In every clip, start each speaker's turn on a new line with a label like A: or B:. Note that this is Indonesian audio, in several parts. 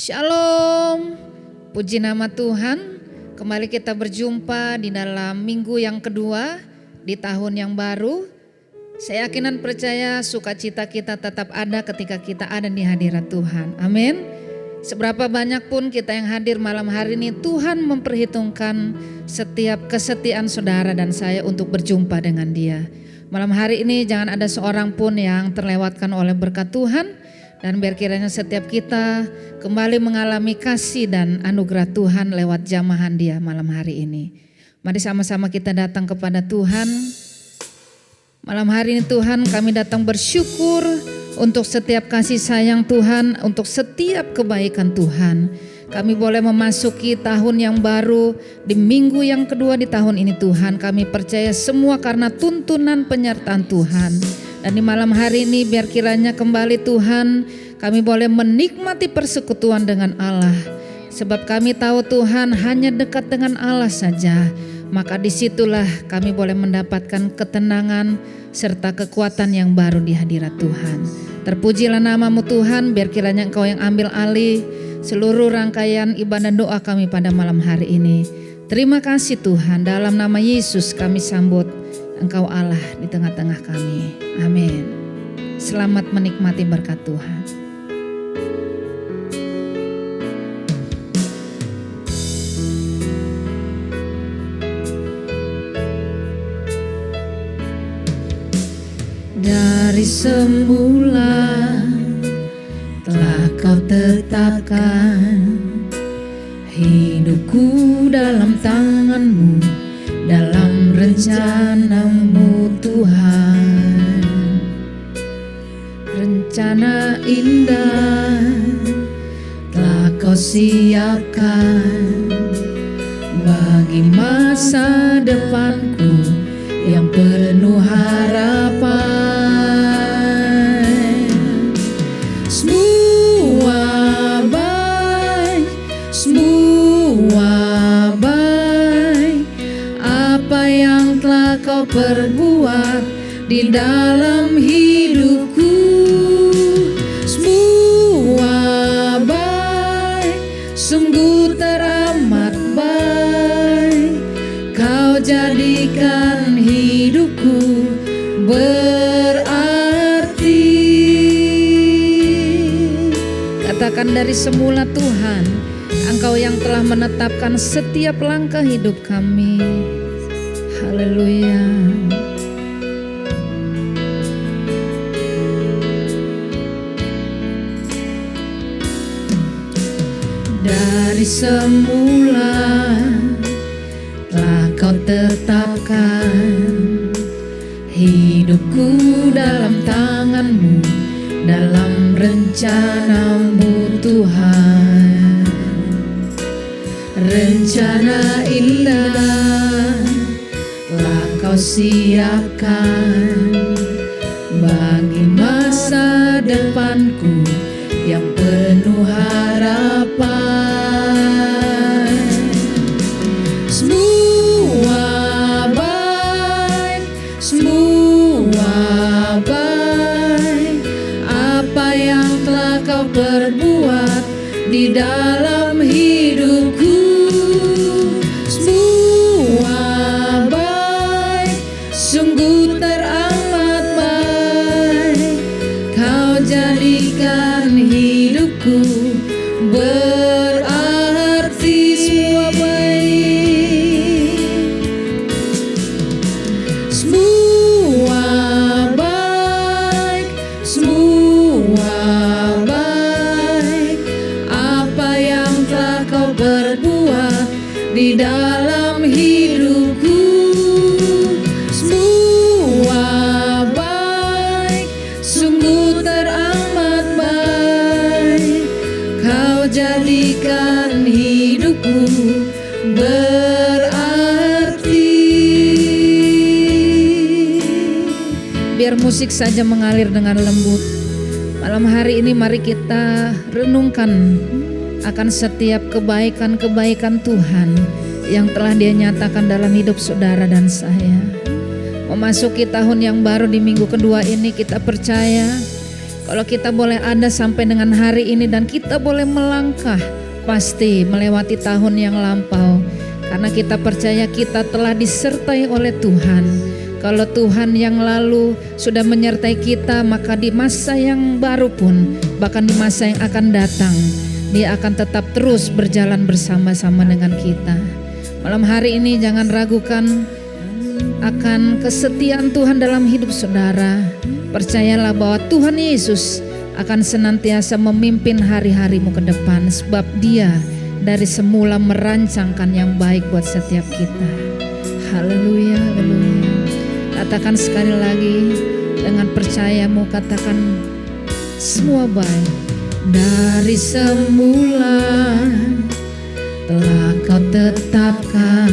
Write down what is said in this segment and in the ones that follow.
A: Shalom, puji nama Tuhan. Kembali kita berjumpa di dalam minggu yang kedua di tahun yang baru. Saya yakin dan percaya sukacita kita tetap ada ketika kita ada di hadirat Tuhan. Amin. Seberapa banyak pun kita yang hadir malam hari ini, Tuhan memperhitungkan setiap kesetiaan saudara dan saya untuk berjumpa dengan Dia. Malam hari ini jangan ada seorang pun yang terlewatkan oleh berkat Tuhan. Dan biar kiranya setiap kita kembali mengalami kasih dan anugerah Tuhan lewat jamahan Dia malam hari ini. Mari sama-sama kita datang kepada Tuhan. Malam hari ini Tuhan, kami datang bersyukur untuk setiap kasih sayang Tuhan, untuk setiap kebaikan Tuhan. Kami boleh memasuki tahun yang baru di minggu yang kedua di tahun ini Tuhan. Kami percaya semua karena tuntunan penyertaan Tuhan. Dan di malam hari ini biar kiranya kembali Tuhan, kami boleh menikmati persekutuan dengan Allah. Sebab kami tahu Tuhan hanya dekat dengan Allah saja. Maka disitulah kami boleh mendapatkan ketenangan serta kekuatan yang baru di hadirat Tuhan. Terpujilah namamu Tuhan, biar kiranya Engkau yang ambil alih seluruh rangkaian ibadah doa kami pada malam hari ini. Terima kasih Tuhan, dalam nama Yesus kami sambut Engkau Allah di tengah-tengah kami. Amin. Selamat menikmati berkat Tuhan. Dari semula telah Kau tetapkan hidupku dalam tangan-Mu, dalam rencana-Mu Tuhan. Rencana indah telah Kau siapkan bagi masa depanku yang penuh harapan. Semua baik apa yang telah Kau perbuat di dalam hidupku. Semua baik, sungguh teramat baik. Kau jadikan hidupku berarti. Katakan dari semula Tuhan, Engkau yang telah menetapkan setiap langkah hidup kami. Haleluya. Dari semula telah Kau tetapkan hidupku dalam tangan-Mu, dalam rencana-Mu Tuhan. Rencana indah telah Kau siapkan bagi masa depanku yang penuh harapan. Semua baik, semua baik apa yang telah Kau perbuat di dalam hidupku. Sungguh teramat baik, Kau jadikan hidupku berarti. Semua baik, semua baik, semua baik apa yang telah Kau perbuat di dalam hidupku. Jadikan hidupku berarti. Biar musik saja mengalir dengan lembut. Malam hari ini mari kita renungkan akan setiap kebaikan-kebaikan Tuhan yang telah Dia nyatakan dalam hidup saudara dan saya. Memasuki tahun yang baru di minggu kedua ini, kita percaya Kalau kita boleh ada sampai dengan hari ini dan kita boleh melangkah pasti melewati tahun yang lampau, karena kita percaya kita telah disertai oleh Tuhan. Kalau Tuhan yang lalu sudah menyertai kita, maka di masa yang baru pun, bahkan di masa yang akan datang, Dia akan tetap terus berjalan bersama-sama dengan kita. Malam hari ini jangan ragukan akan kesetiaan Tuhan dalam hidup saudara. Percayalah bahwa Tuhan Yesus akan senantiasa memimpin hari-harimu ke depan, sebab Dia dari semula merancangkan yang baik buat setiap kita. Haleluya, haleluya. Katakan sekali lagi dengan percayamu, katakan semua baik. Dari semula telah Kau tetapkan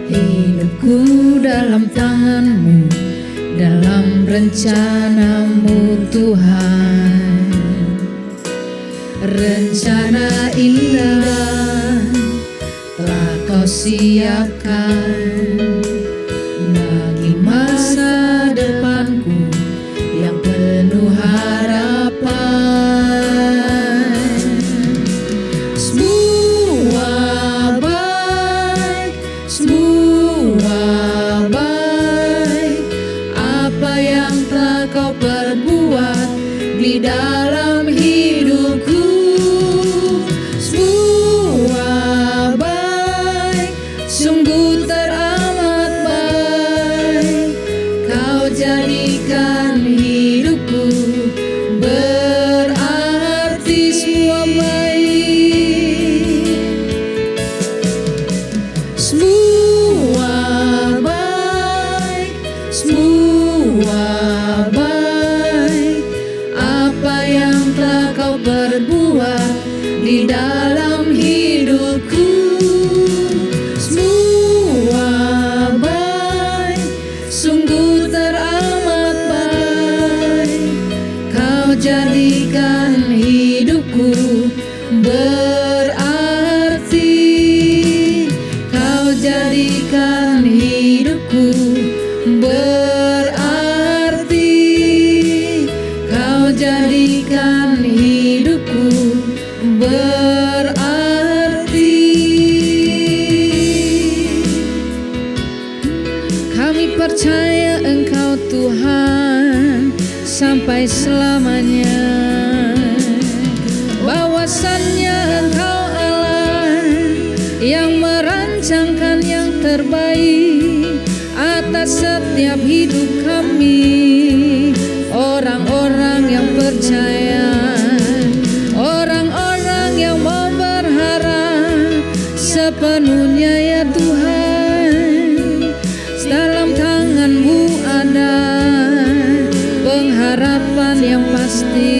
A: hidupku dalam tangan-Mu, dalam rencana-Mu Tuhan. Rencana indah telah Kau siapkan bagi masa depanku yang penuh harapan. Semua baik, semua baik. Apa yang telah Kau perbuat di dalam hidupku, semua baik, sungguh teramat baik. Kau jadikan hidupku berarti, semua baik, semua baik, semua baik. Apa yang telah Kau perbuat di dalam hidupku, semua baik, sungguh teramat baik. Kau jadikan hidupku berarti, Kau jadikan hidupku berarti, Kau jadikan hidupku berarti. Kami percaya Engkau Tuhan sampai selamanya, bahwasannya Engkau Allah yang merancangkan yang terbaik atas setiap hidup kami. Orang-orang yang percaya, orang-orang yang mau berharap sepenuhnya ya Tuhan. Dalam tangan-Mu ada pengharapan yang pasti.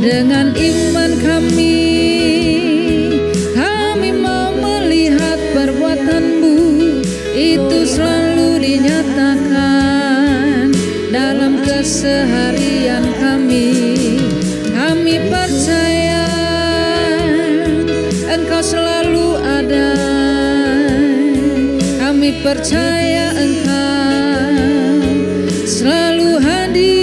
A: Dengan iman kami mau melihat perbuatan-Mu itu selalu dinyatakan dalam keseharian kami. Kami percaya Engkau selalu ada. Kami percaya Engkau selalu hadir.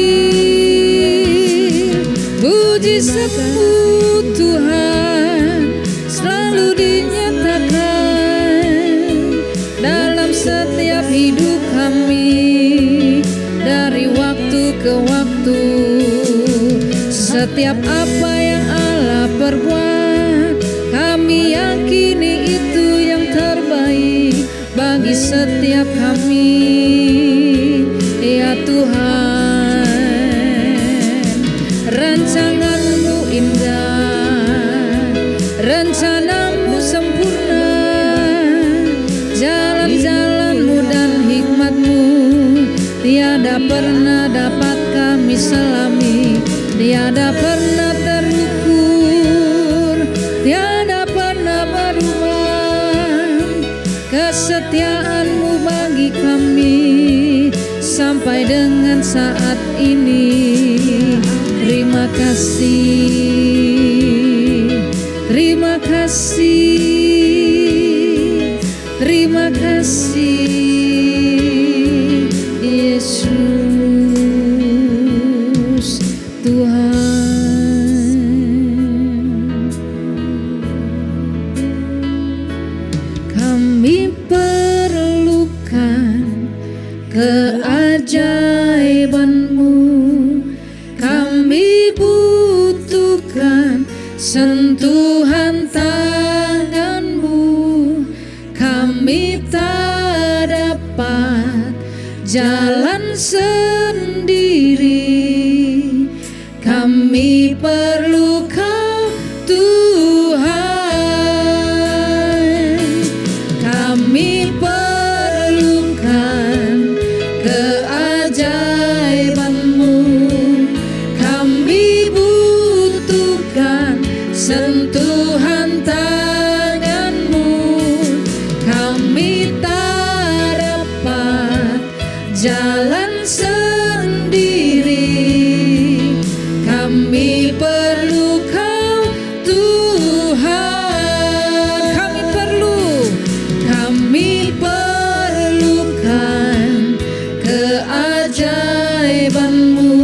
A: Puji sebut Tuhan selalu dinyatakan dalam setiap hidup kami, dari waktu ke waktu. Setiap apa yang Allah perbuat, kami yakini itu yang terbaik bagi setiap kami, ya Tuhan. Rancangan-Mu indah, rencana-Mu sempurna, jalan-jalan-Mu dan hikmat-Mu tiada pernah dapat kami selami, tiada pernah terukur, tiada pernah berubah. Kesetiaan-Mu bagi kami sampai dengan saat ini. Terima kasih, terima kasih, terima kasih Yesus. sentuhan tanganmu kami tak dapat jalan sendiri, kami perlu Kau Tuhan, kami perlukan keajaiban-Mu, kami butuhkan sentuhan tangan-Mu, kami tak dapat jalan sendiri, kami perlu Kau Tuhan, kami perlukan keajaiban-Mu,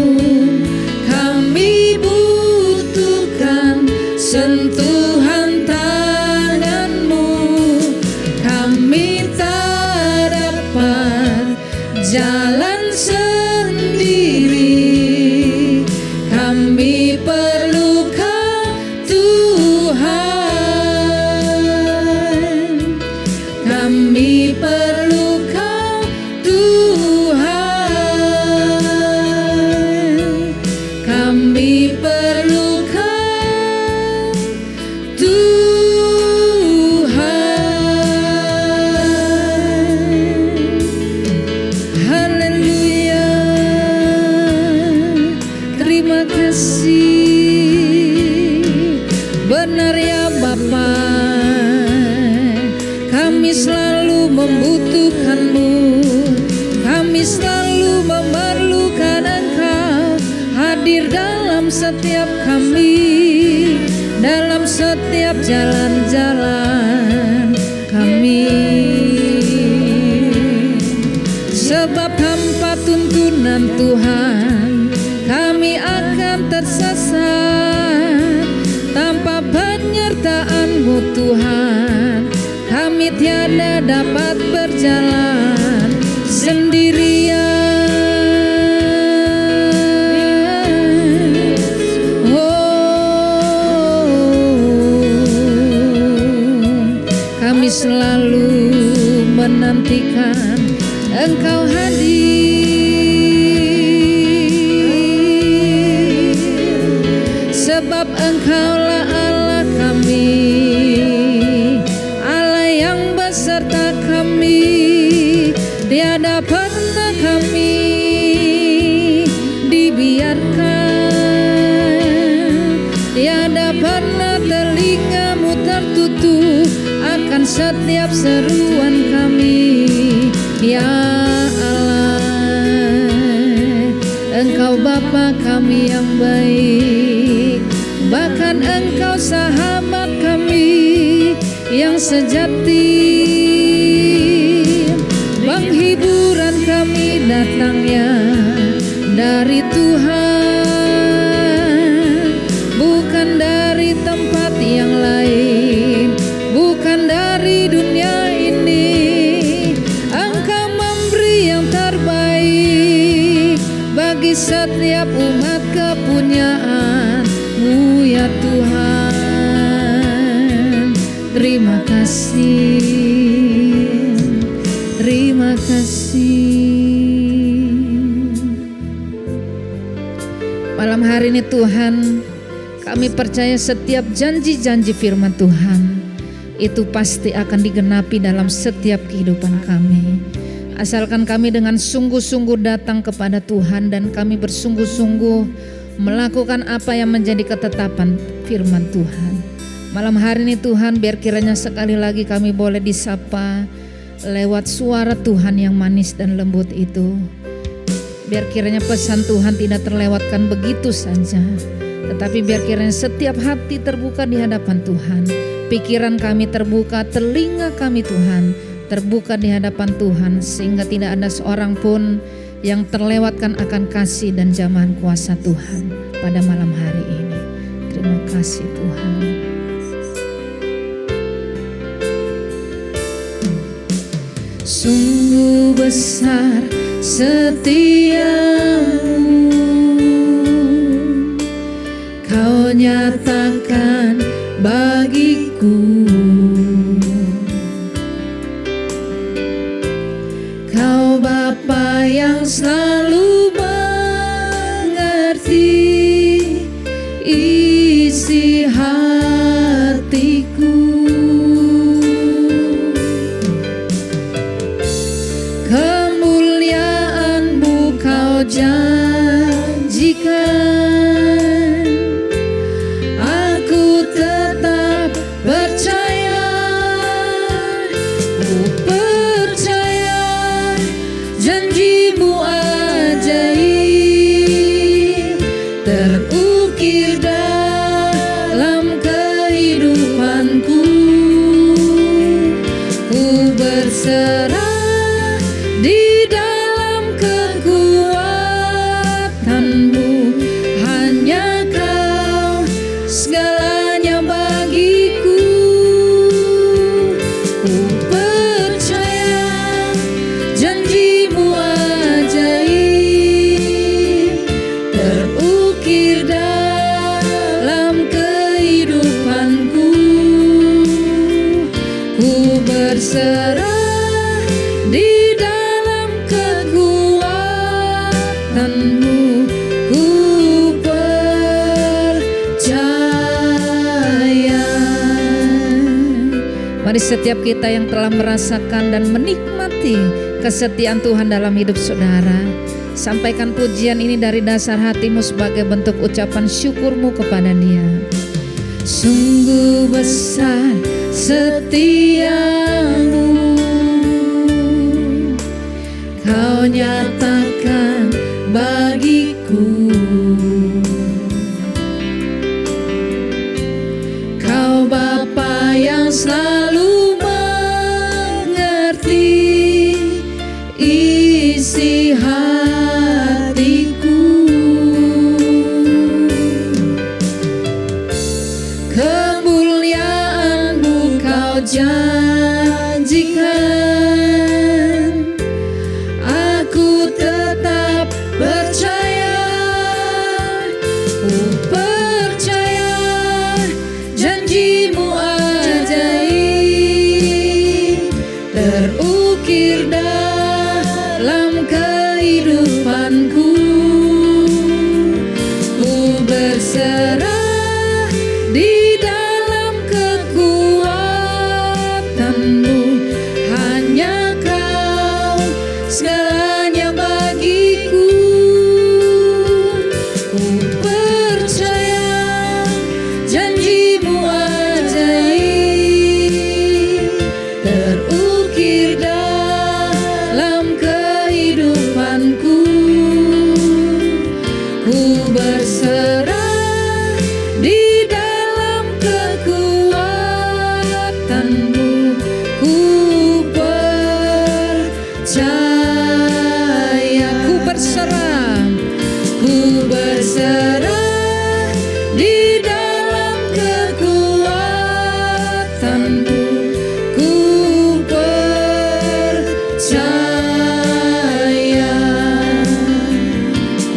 A: kami butuhkan sentuhan tangan-Mu, kami tak dapat jalan sendiri, kami perlu Kau Tuhan, kami perlu Kau Tuhan, kami perlu Kau Tuhan. Haleluya, terima kasih. Benar ya Bapa, kami selalu membutuhkan-Mu, kami selalu memerlukan Engkau hadir dalam setiap kami, dalam setiap jalan-jalan kami. Sebab tanpa tuntunan Tuhan kami akan tersesat, tanpa penyertaan-Mu Tuhan kami tiada dapat berjalan sendirian. Kami selalu menantikan Engkau hadir, sebab Engkaulah Allah kami, Allah yang beserta kami, tiada pernah kami dibiarkan, tiada pernah telinga-Mu tertutup akan setiap seruan kami. Ya Allah, Engkau Bapa kami yang baik, bahkan Engkau sahabat kami yang sejati. Penghiburan kami datangnya dari Tuhan, bukan dari tempat yang lain, bukan dari dunia ini. Engkau memberi yang terbaik bagi setiap umat kepunyaan-Mu ya Tuhan. Terima kasih, terima kasih. Malam hari ini Tuhan, kami percaya setiap janji-janji firman Tuhan itu pasti akan digenapi dalam setiap kehidupan kami. Asalkan kami dengan sungguh-sungguh datang kepada Tuhan dan kami bersungguh-sungguh melakukan apa yang menjadi ketetapan firman Tuhan. Malam hari ini Tuhan, biar kiranya sekali lagi kami boleh disapa lewat suara Tuhan yang manis dan lembut itu. Biar kiranya pesan Tuhan tidak terlewatkan begitu saja, tetapi biar kiranya setiap hati terbuka di hadapan Tuhan, pikiran kami terbuka, telinga kami Tuhan terbuka di hadapan Tuhan, sehingga tidak ada seorang pun yang terlewatkan akan kasih dan jamahan kuasa Tuhan pada malam hari ini. Terima kasih Tuhan. Sungguh besar setiamu, Kau nyatakan bagiku. Kau Bapa yang selalu mengerti isi hatiku. Kemuliaan-Mu Kau janjikan, aku tetap percaya. Ku percaya janji-Mu ajaib terukir dalam kehidupanku. Ku berserah di dalam kekuatan-Mu, hanya Kau segalanya bagiku. Ku percaya janji-Mu ajaib terukir dalam kehidupanku. Ku berserah di dalam kekuatan-Mu, ku percaya. Mari setiap kita yang telah merasakan dan menikmati kesetiaan Tuhan dalam hidup saudara, sampaikan pujian ini dari dasar hatimu sebagai bentuk ucapan syukurmu kepada Dia. Sungguh besar setiamu, Kau nyatakan bagiku. Kau Bapa yang selalu mengerti isi hatiku. Kemuliaan-Mu Kau janjikan, aku tetap percaya. Ku percaya janji-Mu ajaib terukir dalam kehidupanku. Ku berserah di dalam kekuatan-Mu, hanya Kau segalanya bagiku. Ku percaya janji-Mu ajaib terukir dalam kehidupanku. Ku berserah di dalam kekuatan-Mu, ku percaya. Ku berserah, ku berserah di dalam kekuatan-Mu, ku percaya.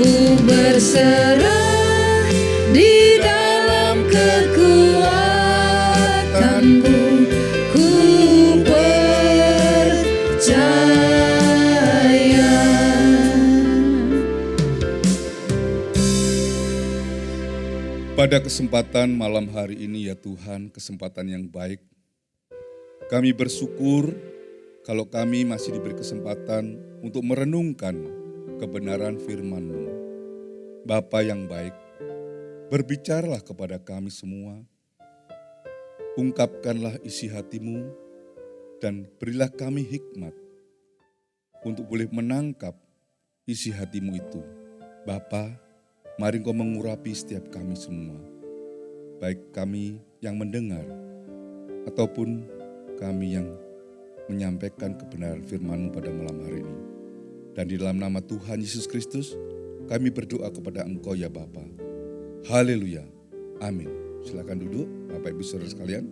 A: Ku berserah di dalam kekuatan-Mu, ku percaya.
B: Pada kesempatan malam hari ini ya Tuhan, kesempatan yang baik. Kami bersyukur kalau kami masih diberi kesempatan untuk merenungkan kebenaran firman-Mu. Bapa yang baik, berbicaralah kepada kami semua. Ungkapkanlah isi hati-Mu dan berilah kami hikmat untuk boleh menangkap isi hati-Mu itu. Bapa, mari Engkau mengurapi setiap kami semua, baik kami yang mendengar ataupun kami yang menyampaikan kebenaran firman-Mu pada malam hari ini. Dan di dalam nama Tuhan Yesus Kristus, kami berdoa kepada Engkau ya Bapa. Haleluya. Amin. Silakan duduk Bapak Ibu Saudara sekalian.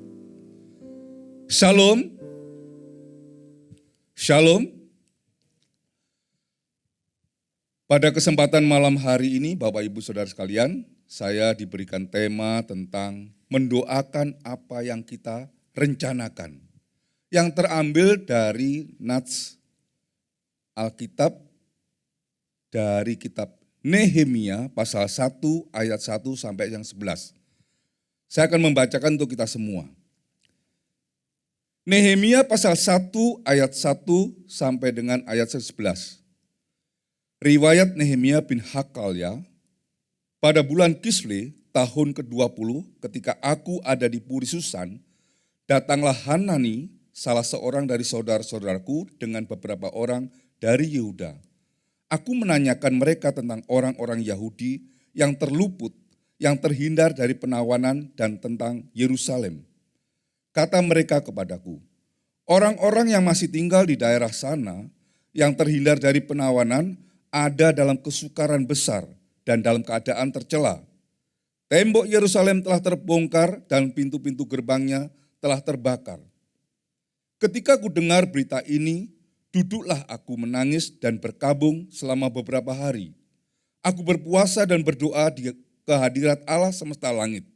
B: Shalom. Shalom. Pada kesempatan malam hari ini Bapak Ibu Saudara sekalian, saya diberikan tema tentang mendoakan apa yang kita rencanakan. Yang terambil dari nats Alkitab dari kitab Nehemia pasal 1 ayat 1 sampai yang 11. Saya akan membacakan untuk kita semua. Nehemia pasal 1 ayat 1 sampai dengan ayat 11. Riwayat Nehemia bin Hakalya, pada bulan Kisle tahun ke-20 ketika aku ada di Puri Susan, datanglah Hanani, salah seorang dari saudara-saudaraku dengan beberapa orang dari Yehuda. Aku menanyakan mereka tentang orang-orang Yahudi yang terluput, yang terhindar dari penawanan dan tentang Yerusalem. Kata mereka kepadaku, orang-orang yang masih tinggal di daerah sana, yang terhindar dari penawanan, ada dalam kesukaran besar dan dalam keadaan tercela. Tembok Yerusalem telah terbongkar dan pintu-pintu gerbangnya telah terbakar. Ketika ku dengar berita ini, duduklah aku menangis dan berkabung selama beberapa hari. Aku berpuasa dan berdoa di kehadirat Allah semesta langit.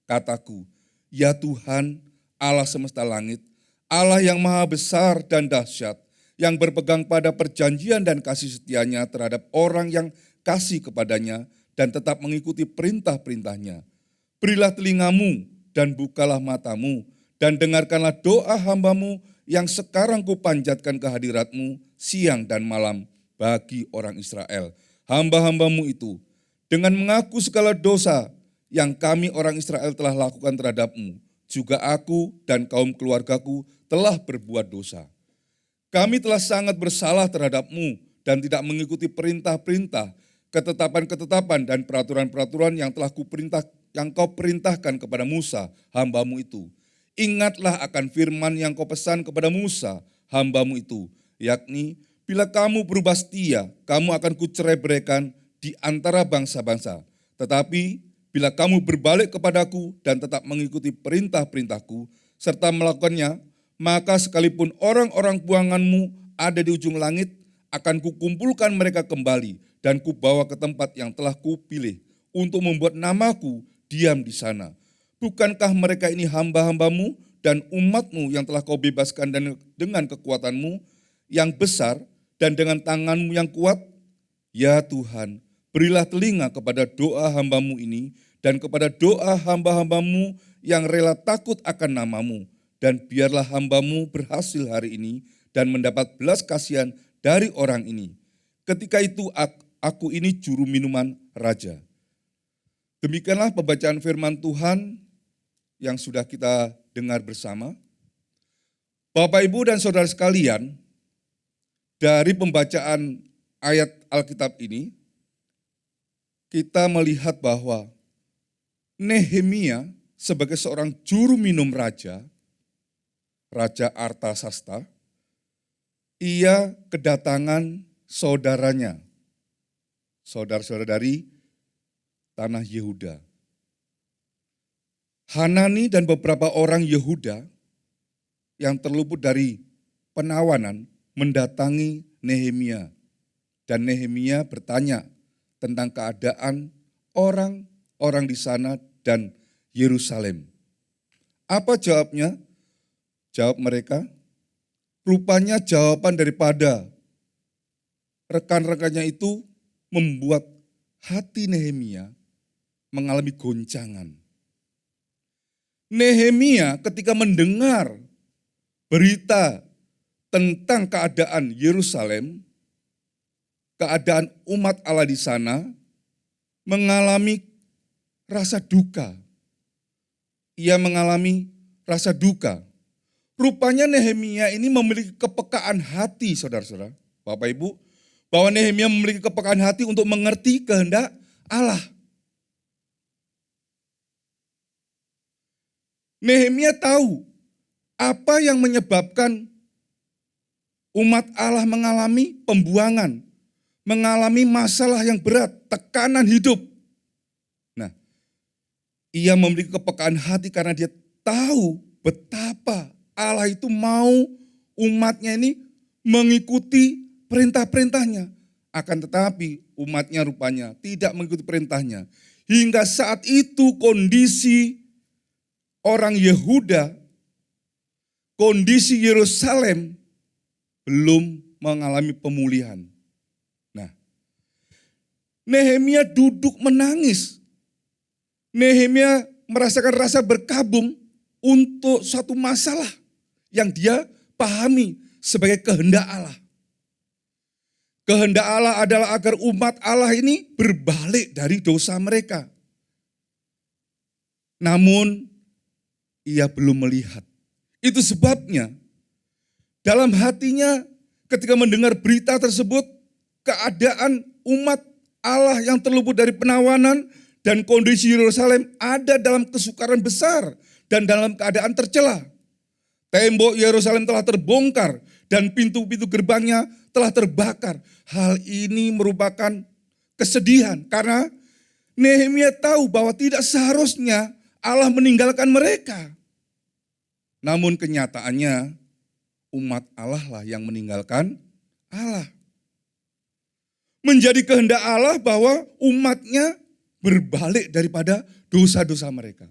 B: Kataku, ya Tuhan Allah semesta langit, Allah yang maha besar dan dahsyat, yang berpegang pada perjanjian dan kasih setianya terhadap orang yang kasih kepadanya dan tetap mengikuti perintah-perintahnya. Berilah telingamu dan bukalah matamu dan dengarkanlah doa hambamu yang sekarang kupanjatkan ke hadiratmu siang dan malam bagi orang Israel. Hamba-hambamu itu dengan mengaku segala dosa yang kami orang Israel telah lakukan terhadapmu. Juga aku dan kaum keluargaku telah berbuat dosa. Kami telah sangat bersalah terhadapmu dan tidak mengikuti perintah-perintah, ketetapan-ketetapan dan peraturan-peraturan yang telah yang kau perintahkan kepada Musa, hambamu itu. Ingatlah akan firman yang kau pesan kepada Musa, hambamu itu, yakni bila kamu berubah setia, kamu akan kucerai-beraikan di antara bangsa-bangsa. Tetapi bila kamu berbalik kepadaku dan tetap mengikuti perintah-perintahku serta melakukannya, maka sekalipun orang-orang buanganmu ada di ujung langit, akan kukumpulkan mereka kembali dan kubawa ke tempat yang telah kupilih untuk membuat namaku diam di sana. Bukankah mereka ini hamba-hambamu dan umatmu yang telah kau bebaskan dan dengan kekuatanmu yang besar dan dengan tanganmu yang kuat? Ya Tuhan, berilah telinga kepada doa hambamu ini dan kepada doa hamba-hambamu yang rela takut akan namamu. Dan biarlah hambamu berhasil hari ini dan mendapat belas kasihan dari orang ini. Ketika itu aku ini juru minuman raja. Demikianlah pembacaan firman Tuhan yang sudah kita dengar bersama. Bapak, Ibu, dan saudara sekalian, dari pembacaan ayat Alkitab ini, kita melihat bahwa Nehemia sebagai seorang juru minum raja, Raja Artasasta, ia kedatangan saudaranya, saudara-saudara dari tanah Yehuda. Hanani dan beberapa orang Yehuda yang terluput dari penawanan mendatangi Nehemia. Dan Nehemia bertanya tentang keadaan orang-orang di sana dan Yerusalem. Apa jawabnya? Jawab mereka, rupanya jawaban daripada rekan-rekannya itu membuat hati Nehemia mengalami goncangan. Nehemia ketika mendengar berita tentang keadaan Yerusalem, keadaan umat Allah di sana, mengalami rasa duka. Ia mengalami rasa duka. Rupanya Nehemia ini memiliki kepekaan hati, saudara-saudara, Bapak Ibu, bahwa Nehemia memiliki kepekaan hati untuk mengerti kehendak Allah. Nehemia tahu apa yang menyebabkan umat Allah mengalami pembuangan, mengalami masalah yang berat, tekanan hidup. Nah, ia memiliki kepekaan hati karena dia tahu betapa Allah itu mau umatnya ini mengikuti perintah-perintahnya. Akan tetapi umatnya rupanya tidak mengikuti perintahnya. hingga saat itu kondisi orang Yehuda, kondisi Yerusalem belum mengalami pemulihan. Nah, Nehemia duduk menangis. Nehemia merasakan rasa berkabung untuk suatu masalah yang dia pahami sebagai kehendak Allah. Kehendak Allah adalah agar umat Allah ini berbalik dari dosa mereka. Namun, ia belum melihat. Itu sebabnya, dalam hatinya ketika mendengar berita tersebut, keadaan umat Allah yang terluput dari penawanan dan kondisi Yerusalem ada dalam kesukaran besar dan dalam keadaan tercela. Tembok Yerusalem telah terbongkar dan pintu-pintu gerbangnya telah terbakar. Hal ini merupakan kesedihan karena Nehemia tahu bahwa tidak seharusnya Allah meninggalkan mereka. Namun kenyataannya umat Allah lah yang meninggalkan Allah. Menjadi kehendak Allah bahwa umatnya berbalik daripada dosa-dosa mereka.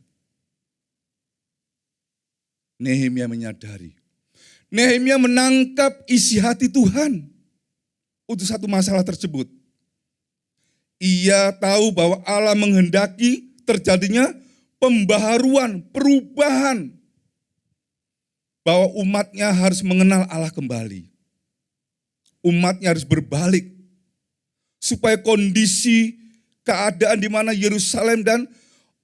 B: Nehemia menyadari. Nehemia menangkap isi hati Tuhan untuk satu masalah tersebut. Ia tahu bahwa Allah menghendaki terjadinya pembaharuan, perubahan. Bahwa umatnya harus mengenal Allah kembali. Umatnya harus berbalik. Supaya kondisi keadaan di mana Yerusalem dan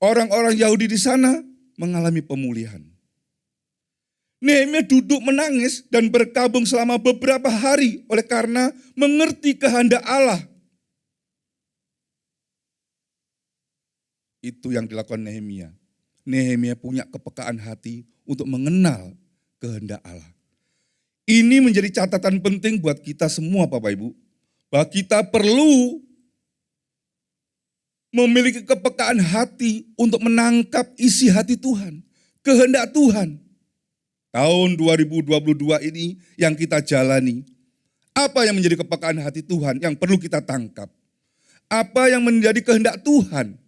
B: orang-orang Yahudi di sana mengalami pemulihan. Nehemia duduk menangis dan berkabung selama beberapa hari oleh karena mengerti kehendak Allah. Itu yang dilakukan Nehemia. Nehemia punya kepekaan hati untuk mengenal kehendak Allah. Ini menjadi catatan penting buat kita semua Bapak Ibu. Bahwa kita perlu memiliki kepekaan hati untuk menangkap isi hati Tuhan. Kehendak Tuhan. Tahun 2022 ini yang kita jalani. Apa yang menjadi kepekaan hati Tuhan yang perlu kita tangkap? Apa yang menjadi kehendak Tuhan?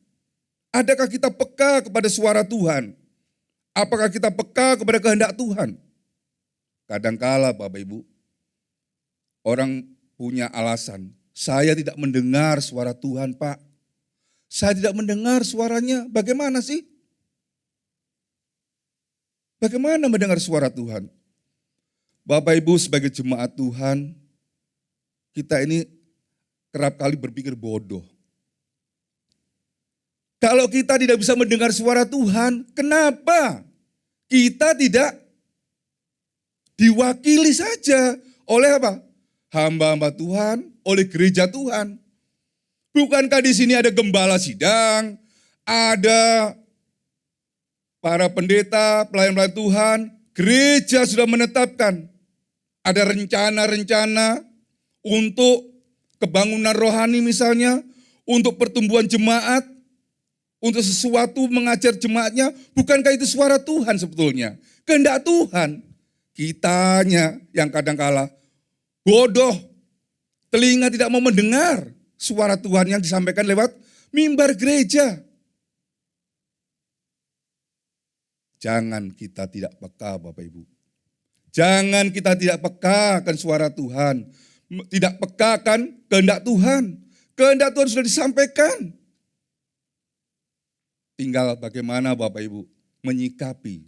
B: Adakah kita peka kepada suara Tuhan? Apakah kita peka kepada kehendak Tuhan? Kadangkala Bapak Ibu, orang punya alasan, saya tidak mendengar suara Tuhan Pak. Saya tidak mendengar suaranya, bagaimana sih? Bagaimana mendengar suara Tuhan? Bapak Ibu sebagai jemaat Tuhan, kita ini kerap kali berpikir bodoh. Kalau kita tidak bisa mendengar suara Tuhan, kenapa kita tidak diwakili saja oleh apa? Hamba-hamba Tuhan, oleh gereja Tuhan. Bukankah di sini ada gembala sidang, ada para pendeta, pelayan-pelayan Tuhan, gereja sudah menetapkan ada rencana-rencana untuk kebangunan rohani misalnya, untuk pertumbuhan jemaat, untuk sesuatu mengajar jemaatnya. Bukankah itu suara Tuhan sebetulnya? Kehendak Tuhan. Kitanya yang kadangkala bodoh, telinga tidak mau mendengar suara Tuhan yang disampaikan lewat mimbar gereja. Jangan kita tidak peka Bapak Ibu. Jangan kita tidak peka akan suara Tuhan. Tidak peka akan kehendak Tuhan. Kehendak Tuhan sudah disampaikan. Tinggal bagaimana Bapak Ibu menyikapi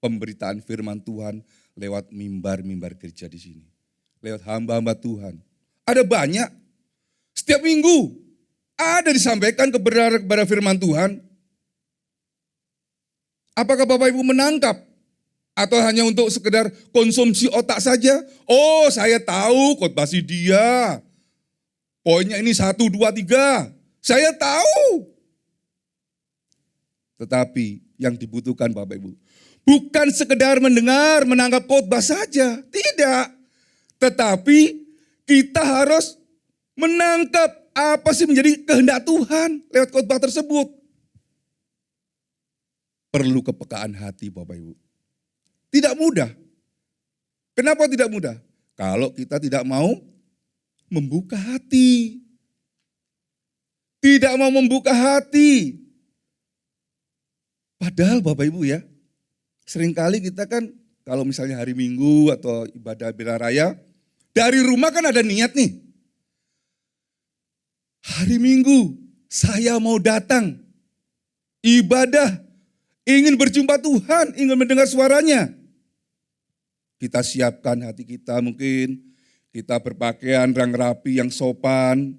B: pemberitaan firman Tuhan lewat mimbar-mimbar gereja di sini. Lewat hamba-hamba Tuhan. Ada banyak. Setiap minggu ada disampaikan kebenaran firman Tuhan. Apakah Bapak Ibu menangkap? Atau hanya untuk sekedar konsumsi otak saja? Oh, saya tahu khotbah si dia. Poinnya ini 1, 2, 3. Saya tahu. Tetapi yang dibutuhkan Bapak Ibu, bukan sekedar mendengar, menangkap khotbah saja. Tidak. Tetapi kita harus menangkap apa sih menjadi kehendak Tuhan lewat khotbah tersebut. Perlu kepekaan hati Bapak Ibu. Tidak mudah. Kenapa tidak mudah? Kalau kita tidak mau membuka hati. tidak mau membuka hati. Padahal Bapak Ibu ya, seringkali kita kan kalau misalnya hari Minggu atau ibadah bela raya, dari rumah kan ada niat nih. Hari Minggu saya mau datang, ibadah, ingin berjumpa Tuhan, ingin mendengar suaranya. Kita siapkan hati kita, mungkin kita berpakaian yang rapi, yang sopan,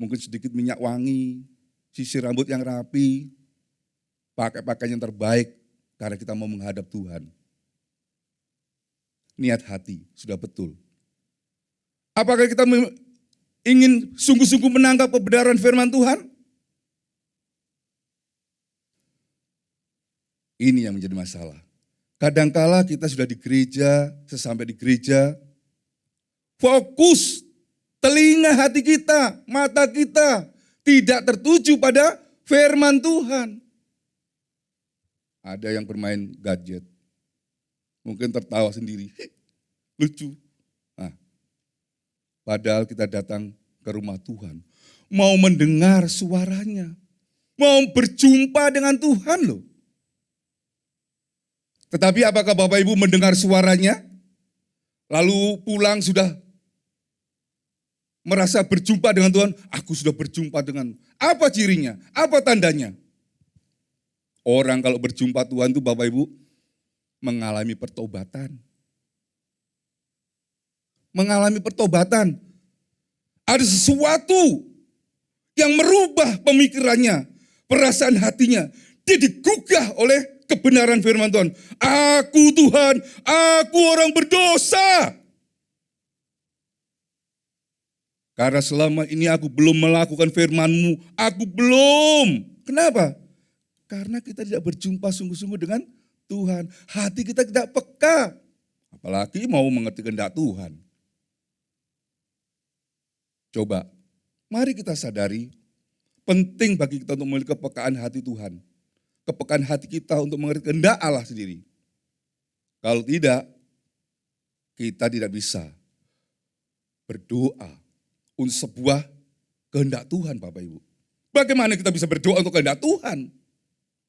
B: mungkin sedikit minyak wangi, sisir rambut yang rapi, pakai pakaian yang terbaik karena kita mau menghadap Tuhan. Niat hati sudah betul. Apakah kita ingin sungguh-sungguh menangkap kebenaran firman Tuhan? Ini yang menjadi masalah. Kadangkala kita sudah di gereja, sesampai di gereja, fokus telinga hati kita, mata kita tidak tertuju pada firman Tuhan. Ada yang bermain gadget, mungkin tertawa sendiri, lucu. Nah, padahal kita datang ke rumah Tuhan, mau mendengar suaranya, mau berjumpa dengan Tuhan loh. Tetapi apakah Bapak Ibu mendengar suaranya, lalu pulang sudah merasa berjumpa dengan Tuhan? Aku sudah berjumpa dengan, apa cirinya, apa tandanya? Orang kalau berjumpa Tuhan itu Bapak Ibu mengalami pertobatan. Mengalami pertobatan. Ada sesuatu yang merubah pemikirannya, perasaan hatinya. Dia digugah oleh kebenaran firman Tuhan. Aku Tuhan, aku orang berdosa. Karena selama ini aku belum melakukan firman-Mu, aku belum. Kenapa? Karena kita tidak berjumpa sungguh-sungguh dengan Tuhan. Hati kita tidak peka. Apalagi mau mengerti kehendak Tuhan. Coba, mari kita sadari, penting bagi kita untuk memiliki kepekaan hati Tuhan. Kepekaan hati kita untuk mengerti kehendak Allah sendiri. Kalau tidak, kita tidak bisa berdoa untuk sebuah kehendak Tuhan, Bapak Ibu. Bagaimana kita bisa berdoa untuk kehendak Tuhan?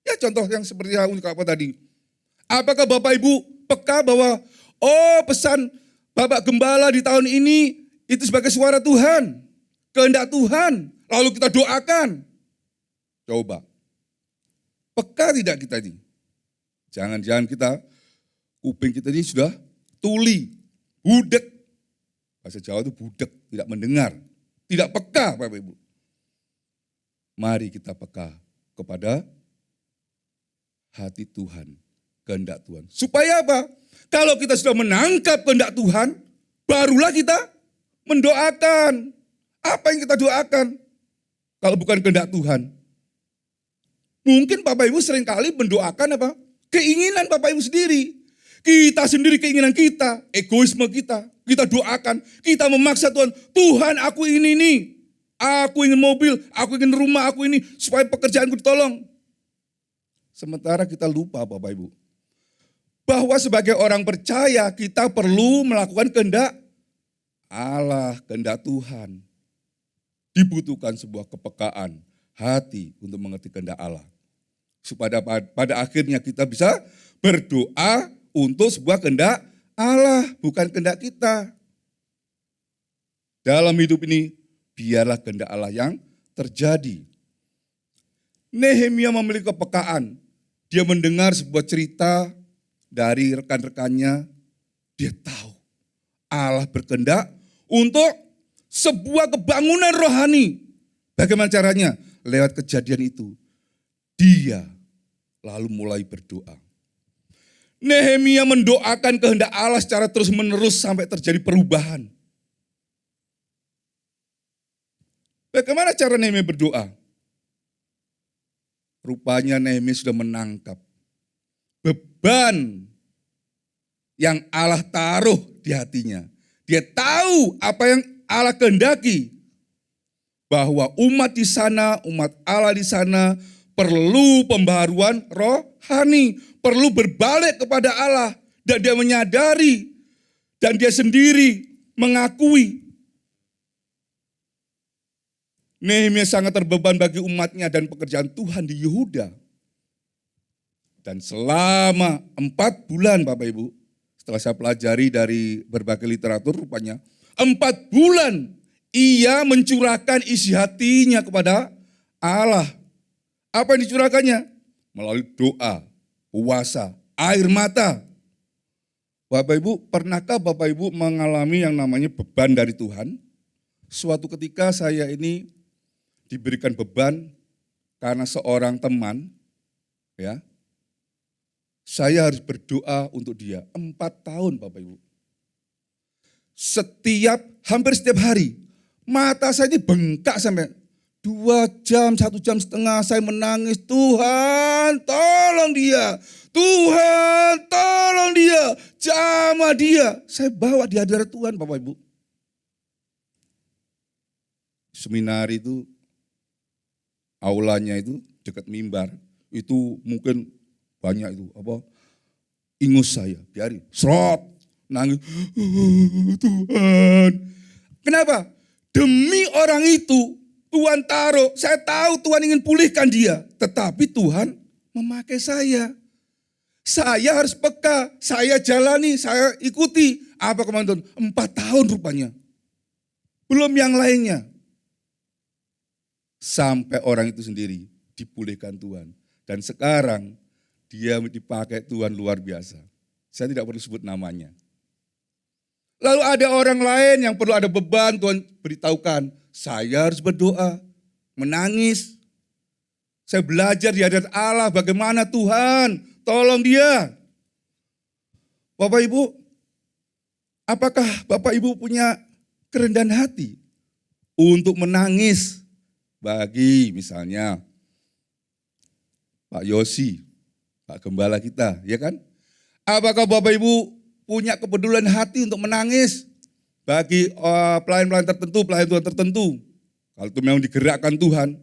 B: Ya contoh yang seperti yang apa tadi. Apakah Bapak Ibu peka bahwa pesan Bapak Gembala di tahun ini itu sebagai suara Tuhan, kehendak Tuhan, lalu kita doakan. Coba, peka tidak kita ini? Jangan-jangan kuping kita ini sudah tuli, budek. Bahasa Jawa itu budek, tidak mendengar, tidak peka Bapak Ibu. Mari kita peka kepada hati Tuhan, kehendak Tuhan. Supaya apa? Kalau kita sudah menangkap kehendak Tuhan, barulah kita mendoakan. Apa yang kita doakan? Kalau bukan kehendak Tuhan. Mungkin Bapak Ibu seringkali mendoakan apa? Keinginan Bapak Ibu sendiri. Kita sendiri keinginan kita, egoisme kita. Kita doakan, kita memaksa Tuhan. Tuhan aku ini nih. Aku ingin mobil, aku ingin rumah, aku ini supaya pekerjaanku ditolong. Sementara kita lupa Bapak Ibu, bahwa sebagai orang percaya kita perlu melakukan kehendak Allah, kehendak Tuhan. Dibutuhkan sebuah kepekaan hati untuk mengerti kehendak Allah. Supaya pada akhirnya kita bisa berdoa untuk sebuah kehendak Allah, bukan kehendak kita. Dalam hidup ini, biarlah kehendak Allah yang terjadi. Nehemia memiliki kepekaan. Dia mendengar sebuah cerita dari rekan-rekannya. Dia tahu Allah berkehendak untuk sebuah kebangunan rohani. Bagaimana caranya? Lewat kejadian itu. Dia lalu mulai berdoa. Nehemia mendoakan kehendak Allah secara terus-menerus sampai terjadi perubahan. Bagaimana cara Nehemia berdoa? Rupanya Nehemia sudah menangkap beban yang Allah taruh di hatinya. Dia tahu apa yang Allah kehendaki. Bahwa umat di sana, umat Allah di sana perlu pembaharuan rohani. Perlu berbalik kepada Allah. Dan dia menyadari dan dia sendiri mengakui Nehemia sangat terbeban bagi umatnya dan pekerjaan Tuhan di Yehuda. Dan selama 4 bulan Bapak Ibu, setelah saya pelajari dari berbagai literatur rupanya, 4 bulan ia mencurahkan isi hatinya kepada Allah. Apa yang dicurahkannya? Melalui doa, puasa, air mata. Bapak Ibu, pernahkah Bapak Ibu mengalami yang namanya beban dari Tuhan? Suatu ketika saya ini diberikan beban karena seorang teman, ya. Saya harus berdoa untuk dia 4 tahun Bapak Ibu. Hampir setiap hari, mata saya ini bengkak sampai 2 jam, 1 jam setengah saya menangis, Tuhan tolong dia, Tuhan tolong dia, jamah dia. Saya bawa di hadirat Tuhan Bapak Ibu. Seminar itu, aulanya itu dekat mimbar, itu mungkin banyak itu, ingus saya, biarin, serot, nangis, Tuhan. Kenapa? Demi orang itu, Tuhan taruh, saya tahu Tuhan ingin pulihkan dia, tetapi Tuhan memakai saya. Saya harus peka, saya jalani, saya ikuti. Apa komandan? 4 tahun rupanya. Belum yang lainnya. Sampai orang itu sendiri dipulihkan Tuhan. Dan sekarang dia dipakai Tuhan luar biasa. Saya tidak perlu sebut namanya. Lalu ada orang lain yang perlu ada beban, Tuhan beritahukan. Saya harus berdoa, menangis. Saya belajar di hadirat Allah bagaimana Tuhan, tolong dia. Bapak Ibu, apakah Bapak Ibu punya kerendahan hati untuk menangis bagi misalnya Pak Yosi, Pak Gembala kita, ya kan? Apakah Bapak Ibu punya kepedulian hati untuk menangis bagi pelayan-pelayan tertentu, pelayan Tuhan tertentu? Kalau itu memang digerakkan Tuhan,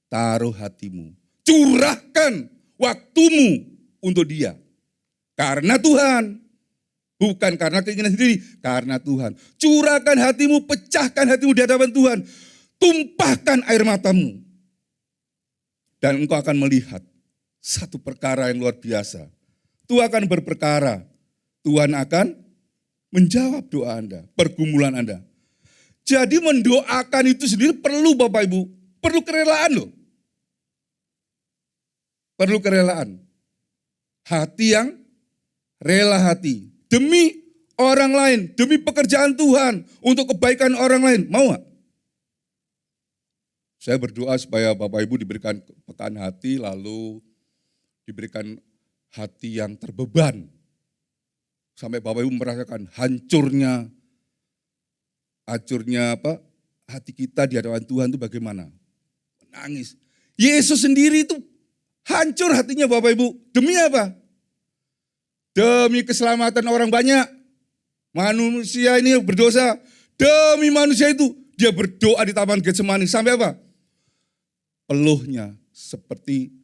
B: taruh hatimu, curahkan waktumu untuk dia. Karena Tuhan, bukan karena keinginan sendiri, karena Tuhan. Curahkan hatimu, pecahkan hatimu di hadapan Tuhan. Tumpahkan air matamu. Dan engkau akan melihat satu perkara yang luar biasa. Tuhan akan berperkara. Tuhan akan menjawab doa Anda, pergumulan Anda. Jadi mendoakan itu sendiri perlu Bapak Ibu, perlu kerelaan loh. Perlu kerelaan. Hati yang rela hati. Demi orang lain, demi pekerjaan Tuhan, untuk kebaikan orang lain. Mau gak? Saya berdoa supaya Bapak Ibu diberikan kepekaan hati, lalu diberikan hati yang terbeban. Sampai Bapak Ibu merasakan hancurnya hati kita di hadapan Tuhan itu bagaimana? Menangis. Yesus sendiri itu hancur hatinya Bapak Ibu. Demi apa? Demi keselamatan orang banyak. Manusia ini berdosa. Demi manusia itu dia berdoa di Taman Getsemani. Sampai apa? Peluhnya seperti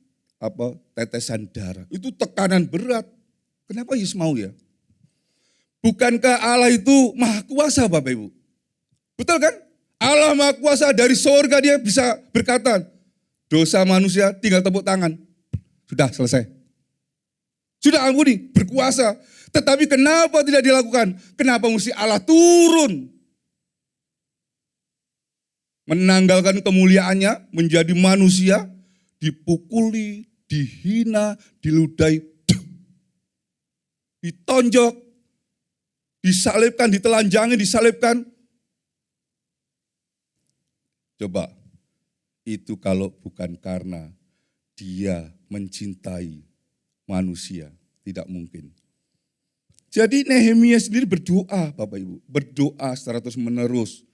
B: tetesan darah. Itu tekanan berat. Kenapa Yesus mau ya? Bukankah Allah itu maha kuasa Bapak Ibu? Betul kan? Allah maha kuasa, dari surga dia bisa berkata, dosa manusia tinggal tepuk tangan. Sudah selesai. Sudah ampuni, berkuasa. Tetapi kenapa tidak dilakukan? Kenapa mesti Allah turun? Menanggalkan kemuliaannya, menjadi manusia, dipukuli, dihina, diludahi, ditonjok, disalibkan, ditelanjangi, disalibkan. Coba, itu kalau bukan karena dia mencintai manusia, tidak mungkin. Jadi Nehemia sendiri berdoa Bapak Ibu, berdoa secara terus menerus.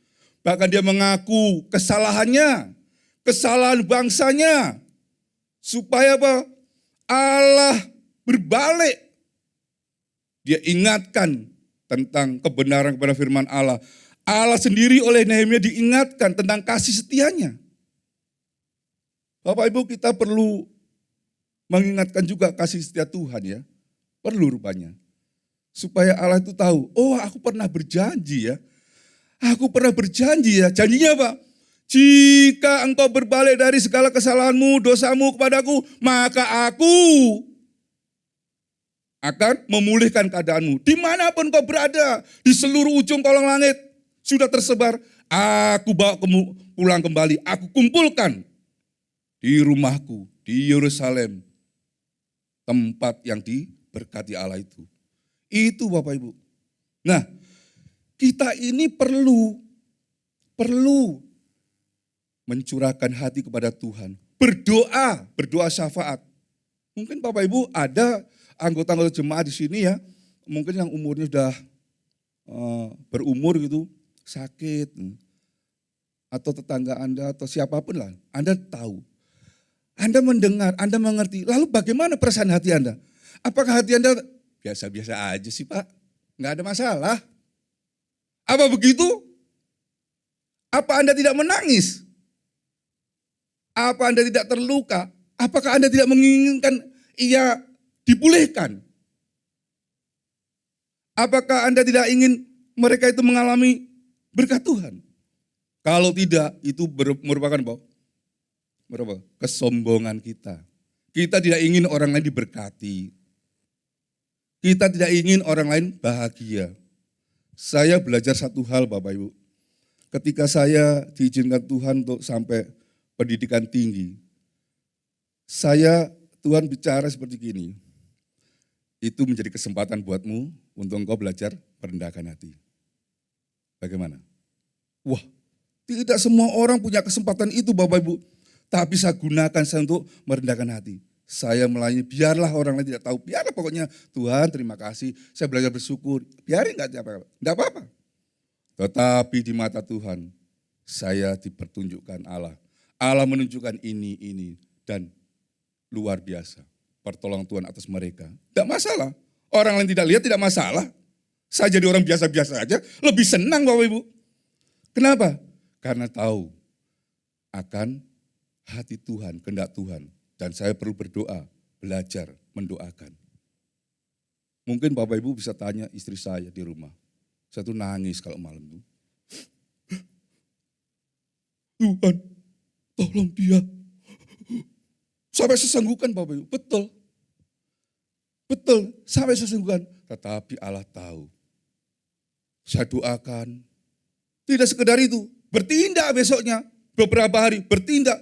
B: Bahkan dia mengaku kesalahannya, kesalahan bangsanya. Supaya apa? Allah berbalik. Dia ingatkan tentang kebenaran kepada firman Allah. Allah sendiri oleh Nehemia diingatkan tentang kasih setianya. Bapak Ibu, kita perlu mengingatkan juga kasih setia Tuhan ya. Perlu rupanya. Supaya Allah itu tahu, oh aku pernah berjanji ya. Aku pernah berjanji ya. Janjinya apa? Jika engkau berbalik dari segala kesalahanmu, dosamu kepadaku, maka aku akan memulihkan keadaanmu. Dimanapun kau berada, di seluruh ujung kolong langit, sudah tersebar, aku bawa kamu pulang kembali, aku kumpulkan di rumahku, di Yerusalem, tempat yang diberkati Allah itu. Itu Bapak Ibu. Nah, kita ini perlu mencurahkan hati kepada Tuhan. Berdoa syafaat. Mungkin Bapak Ibu ada anggota-anggota jemaat di sini ya, mungkin yang umurnya sudah berumur gitu, sakit, atau tetangga Anda atau siapapun lah, Anda tahu. Anda mendengar, Anda mengerti, lalu bagaimana perasaan hati Anda? Apakah hati Anda biasa-biasa aja sih Pak? Enggak ada masalah. Apa begitu? Apa Anda tidak menangis? Apa Anda tidak terluka? Apakah Anda tidak menginginkan ia dipulihkan? Apakah Anda tidak ingin mereka itu mengalami berkat Tuhan? Kalau tidak, itu merupakan kesombongan kita. Kita tidak ingin orang lain diberkati. Kita tidak ingin orang lain bahagia. Saya belajar satu hal Bapak Ibu. Ketika saya diizinkan Tuhan untuk sampai pendidikan tinggi, Tuhan bicara seperti gini, itu menjadi kesempatan buatmu untuk engkau belajar merendahkan hati. Bagaimana? Wah, tidak semua orang punya kesempatan itu Bapak Ibu, tapi saya gunakan saya untuk merendahkan hati. Saya melayani, biarlah orang lain tidak tahu, biarlah pokoknya Tuhan terima kasih, saya belajar bersyukur, biarin enggak apa-apa. Tetapi di mata Tuhan, saya dipertunjukkan Allah. Allah menunjukkan ini, dan luar biasa. Pertolongan Tuhan atas mereka. Tidak masalah. Orang lain tidak lihat tidak masalah. Saya jadi orang biasa-biasa aja, lebih senang Bapak Ibu. Kenapa? Karena tahu akan hati Tuhan, kehendak Tuhan. Dan saya perlu berdoa, belajar, mendoakan. Mungkin Bapak Ibu bisa tanya istri saya di rumah. Saya tuh nangis kalau malam itu. Tuhan, tolong dia. Sampai sesenggukan Bapak Ibu, betul. Betul, sampai sesenggukan. Tetapi Allah tahu. Saya doakan. Tidak sekedar itu, bertindak besoknya. Beberapa hari bertindak.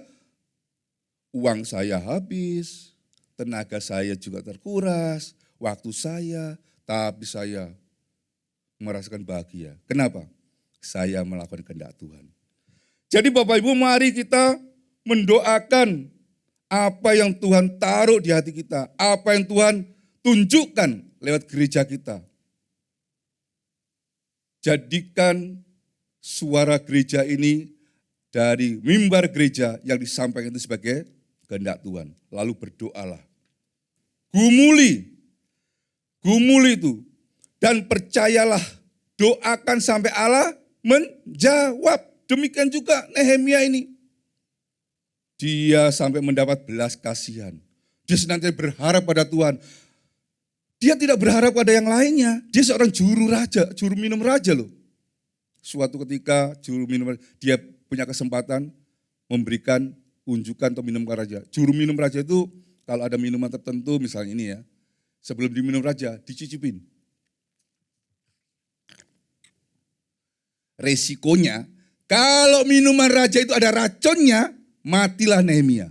B: Uang saya habis, tenaga saya juga terkuras, waktu saya, tapi saya merasakan bahagia. Kenapa? Saya melakukan kehendak Tuhan. Jadi Bapak Ibu mari kita mendoakan apa yang Tuhan taruh di hati kita. Apa yang Tuhan tunjukkan lewat gereja kita. Jadikan suara gereja ini dari mimbar gereja yang disampaikan itu sebagai kehendak Tuhan. Lalu berdoalah. Gumuli itu. Dan percayalah, doakan sampai Allah menjawab. Demikian juga Nehemia ini. Dia sampai mendapat belas kasihan. Dia senantiasa berharap pada Tuhan. Dia tidak berharap pada yang lainnya. Dia seorang juru minum raja loh. Suatu ketika dia punya kesempatan memberikan unjukan atau minum ke raja. Juru minum raja itu kalau ada minuman tertentu misalnya ini ya. Sebelum diminum raja, dicicipin. Resikonya, kalau minuman raja itu ada racunnya, matilah Nehemia.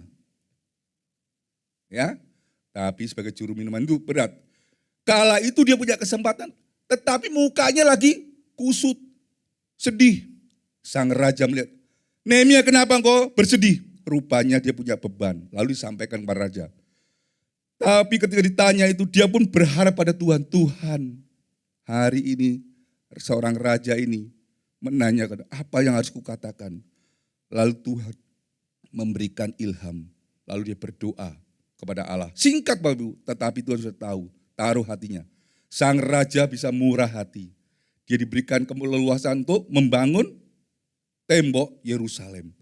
B: Ya, tapi sebagai juru minuman itu berat. Kala itu dia punya kesempatan, tetapi mukanya lagi kusut, sedih. Sang raja melihat, Nehemia kenapa engkau bersedih? Rupanya dia punya beban, lalu disampaikan kepada raja. Tapi ketika ditanya itu, dia pun berharap pada Tuhan. Tuhan, hari ini seorang raja ini menanyakan apa yang harus kukatakan. Lalu Tuhan memberikan ilham. Lalu dia berdoa kepada Allah. Singkat Bapak Ibu, tetapi Tuhan sudah tahu, taruh hatinya. Sang raja bisa murah hati. Dia diberikan keleluasan untuk membangun tembok Yerusalem.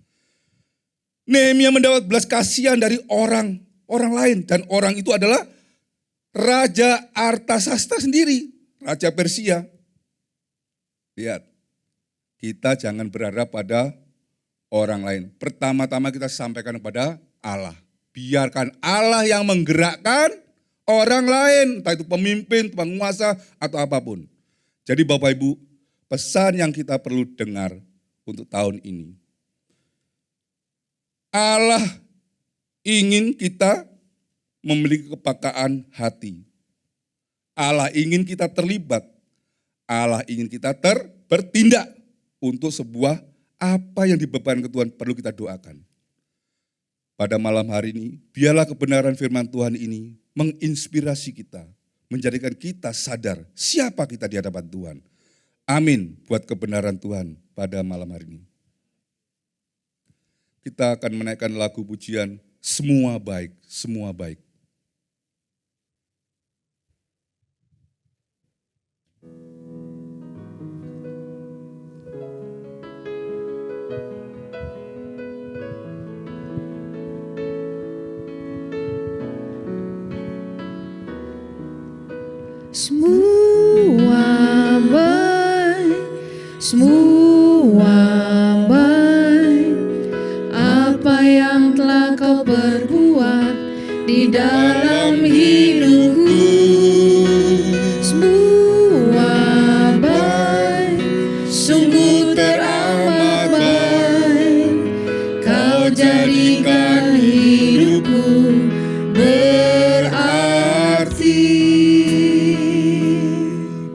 B: Nehemia mendapat belas kasihan dari orang lain. Dan orang itu adalah Raja Artasasta sendiri. Raja Persia. Lihat, kita jangan berharap pada orang lain. Pertama-tama kita sampaikan kepada Allah. Biarkan Allah yang menggerakkan orang lain, entah itu pemimpin, penguasa, atau apapun. Jadi Bapak Ibu, pesan yang kita perlu dengar untuk tahun ini. Allah ingin kita memiliki kepekaan hati. Allah ingin kita terlibat. Allah ingin kita bertindak untuk sebuah apa yang dibebankan ke Tuhan perlu kita doakan. Pada malam hari ini, biarlah kebenaran firman Tuhan ini menginspirasi kita, menjadikan kita sadar siapa kita di hadapan Tuhan. Amin buat kebenaran Tuhan pada malam hari ini. Kita akan menaikkan lagu pujian Semua Baik, Semua Baik.
A: Semua baik, semua baik, apa yang telah kau perbuat di dalam hidupku. Semua baik, sungguh teramat baik, kau jadikan hidupku berarti.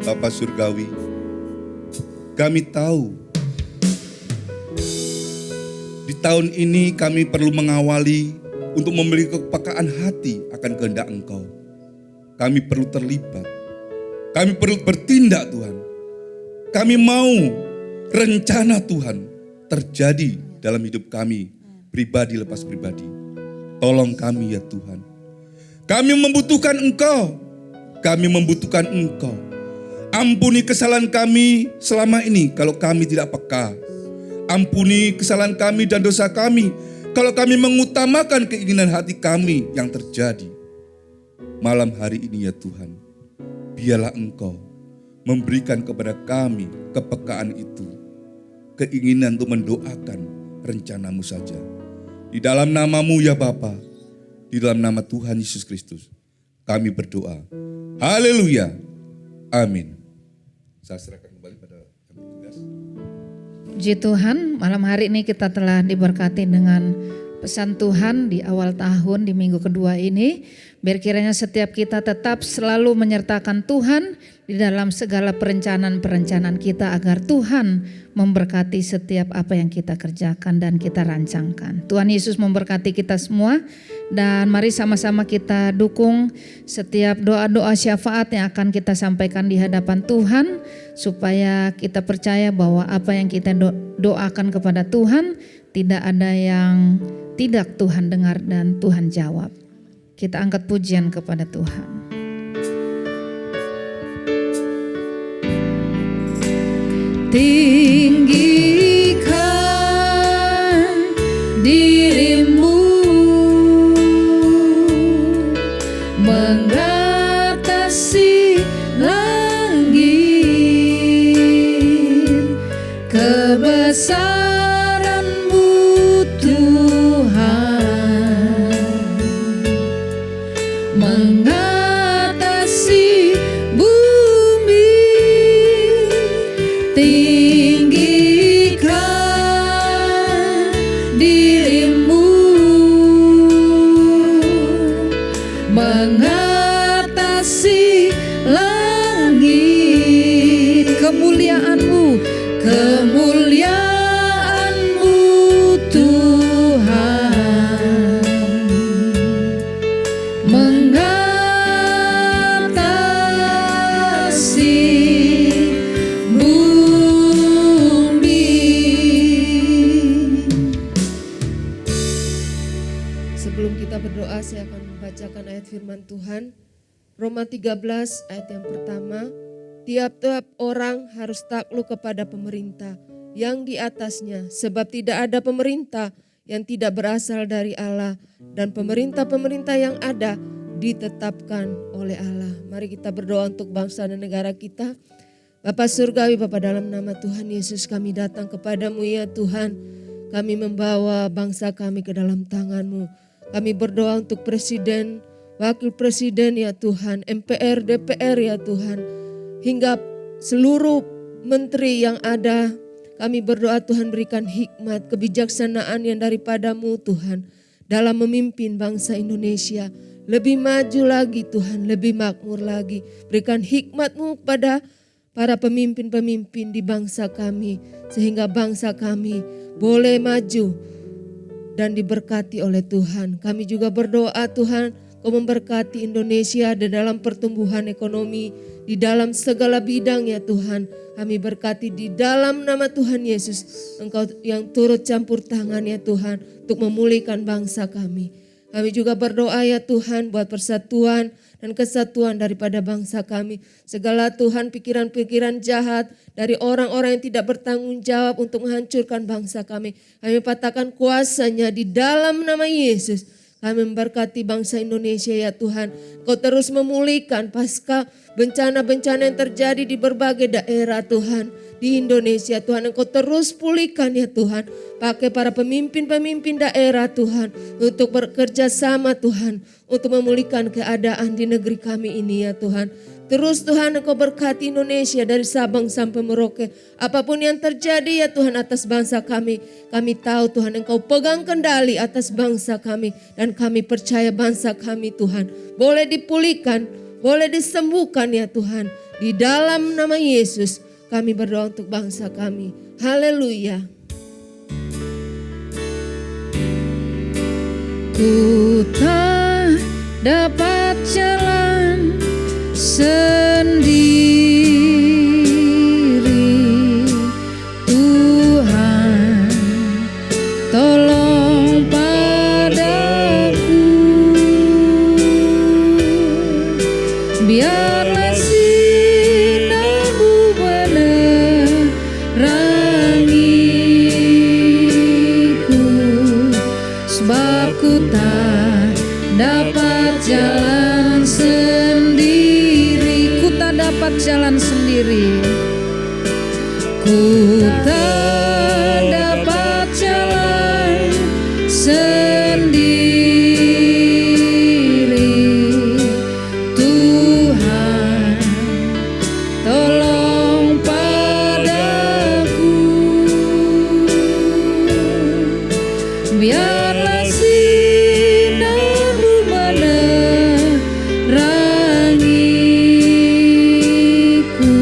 B: Bapa Surgawi, kami tahu di tahun ini kami perlu mengawali untuk memiliki kepekaan hati akan kehendak Engkau. Kami perlu terlibat, kami perlu bertindak Tuhan. Kami mau rencana Tuhan terjadi dalam hidup kami, pribadi lepas pribadi. Tolong kami ya Tuhan. Kami membutuhkan Engkau, kami membutuhkan Engkau. Ampuni kesalahan kami selama ini kalau kami tidak peka. Ampuni kesalahan kami dan dosa kami kalau kami mengutamakan keinginan hati kami yang terjadi. Malam hari ini ya Tuhan, biarlah Engkau memberikan kepada kami kepekaan itu, keinginan untuk mendoakan rencana-Mu saja. Di dalam nama-Mu ya Bapa, di dalam nama Tuhan Yesus Kristus, kami berdoa. Haleluya. Amin. Saya serahkan kembali pada tugas.
A: Puji Tuhan, malam hari ini kita telah diberkati dengan pesan Tuhan di awal tahun di minggu kedua ini. Biar kiranya setiap kita tetap selalu menyertakan Tuhan di dalam segala perencanaan-perencanaan kita agar Tuhan memberkati setiap apa yang kita kerjakan dan kita rancangkan. Tuhan Yesus memberkati kita semua dan mari sama-sama kita dukung setiap doa-doa syafaat yang akan kita sampaikan di hadapan Tuhan supaya kita percaya bahwa apa yang kita doakan kepada Tuhan tidak ada yang tidak Tuhan dengar dan Tuhan jawab. Kita angkat pujian kepada Tuhan. Tinggikan dirimu mengatasi langit, kebesaran-Mu Tuhan mengatasi bumi. Tinggikan dirimu mengatasi langit, kemuliaan-Mu, kemuliaan-Mu Tuhan mengatasi bumi.
C: Sebelum kita berdoa, saya akan membacakan ayat firman Tuhan. Roma 13 ayat yang pertama. Tiap-tiap orang harus takluk kepada pemerintah yang di atasnya, sebab tidak ada pemerintah yang tidak berasal dari Allah, dan pemerintah-pemerintah yang ada ditetapkan oleh Allah. Mari kita berdoa untuk bangsa dan negara kita. Bapa Surgawi, Bapa dalam nama Tuhan Yesus kami datang kepadamu ya Tuhan. Kami membawa bangsa kami ke dalam tangan-Mu. Kami berdoa untuk presiden, wakil presiden ya Tuhan, MPR, DPR ya Tuhan, hingga seluruh menteri yang ada. Kami berdoa Tuhan berikan hikmat, kebijaksanaan yang daripada-Mu Tuhan dalam memimpin bangsa Indonesia. Lebih maju lagi Tuhan, lebih makmur lagi. Berikan hikmat-Mu kepada para pemimpin-pemimpin di bangsa kami, sehingga bangsa kami boleh maju dan diberkati oleh Tuhan. Kami juga berdoa Tuhan, Kau memberkati Indonesia di dalam pertumbuhan ekonomi, di dalam segala bidang ya Tuhan. Kami berkati di dalam nama Tuhan Yesus, Engkau yang turut campur tangan ya Tuhan untuk memulihkan bangsa kami. Kami juga berdoa ya Tuhan buat persatuan dan kesatuan daripada bangsa kami. Segala Tuhan pikiran-pikiran jahat dari orang-orang yang tidak bertanggung jawab untuk menghancurkan bangsa kami. Kami patahkan kuasanya di dalam nama Yesus. Kami memberkati bangsa Indonesia ya Tuhan. Kau terus memulihkan pasca bencana-bencana yang terjadi di berbagai daerah Tuhan. Di Indonesia Tuhan, Engkau terus pulihkan ya Tuhan. Pakai para pemimpin-pemimpin daerah Tuhan untuk bekerja sama Tuhan, untuk memulihkan keadaan di negeri kami ini ya Tuhan. Terus Tuhan Engkau berkati Indonesia dari Sabang sampai Merauke. Apapun yang terjadi ya Tuhan atas bangsa kami. Kami tahu Tuhan Engkau pegang kendali atas bangsa kami. Dan kami percaya bangsa kami Tuhan boleh dipulihkan, boleh disembuhkan ya Tuhan. Di dalam nama Yesus kami berdoa untuk bangsa kami. Haleluya.
A: Ku tak dapat jalan sendiri, Tuhan tolong padaku. Biarlah sinar-Mu menerangiku, sebab ku tak dapat jalan sendiri. Ku tak dapat jalan sendiri. Ku tak dapat jalan sendiri, Tuhan tolong padaku. Biarlah sinar-Mu menerangiku,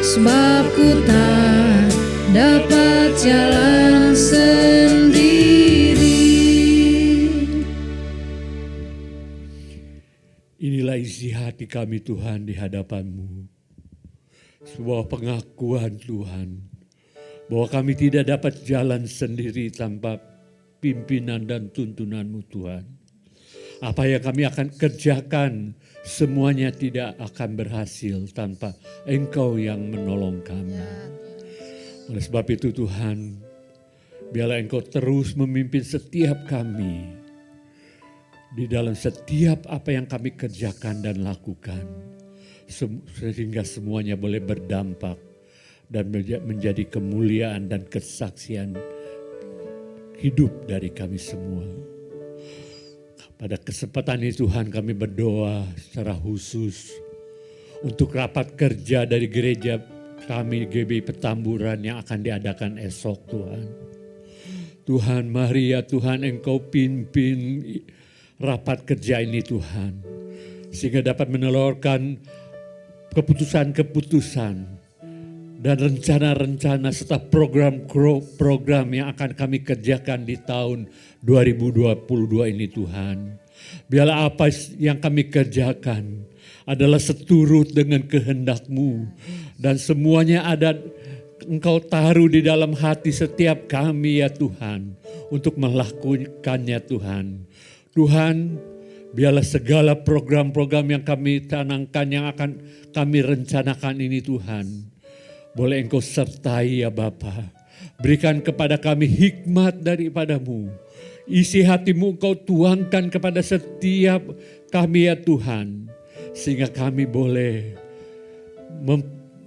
A: sebab ku tak dapat jalan sendiri.
D: Inilah isi hati kami Tuhan di hadapan-Mu. Sebuah pengakuan Tuhan bahwa kami tidak dapat jalan sendiri tanpa pimpinan dan tuntunan-Mu Tuhan. Apa yang kami akan kerjakan semuanya tidak akan berhasil tanpa Engkau yang menolong kami. Oleh sebab itu Tuhan, biarlah Engkau terus memimpin setiap kami di dalam setiap apa yang kami kerjakan dan lakukan. Sehingga semuanya boleh berdampak dan menjadi kemuliaan dan kesaksian hidup dari kami semua. Pada kesempatan ini Tuhan kami berdoa secara khusus untuk rapat kerja dari gereja kami GBI Petamburan yang akan diadakan esok Tuhan. Tuhan mari ya Tuhan Engkau pimpin rapat kerja ini Tuhan. Sehingga dapat menelurkan keputusan-keputusan dan rencana-rencana serta program-program yang akan kami kerjakan di tahun 2022 ini Tuhan. Biarlah apa yang kami kerjakan adalah seturut dengan kehendak-Mu. Dan semuanya ada Engkau taruh di dalam hati setiap kami ya Tuhan. Untuk melakukannya Tuhan. Tuhan, biarlah segala program-program yang kami canangkan, yang akan kami rencanakan ini Tuhan. Boleh Engkau sertai ya Bapa. Berikan kepada kami hikmat daripada-Mu. Isi hati-Mu Engkau tuangkan kepada setiap kami ya Tuhan. Sehingga kami boleh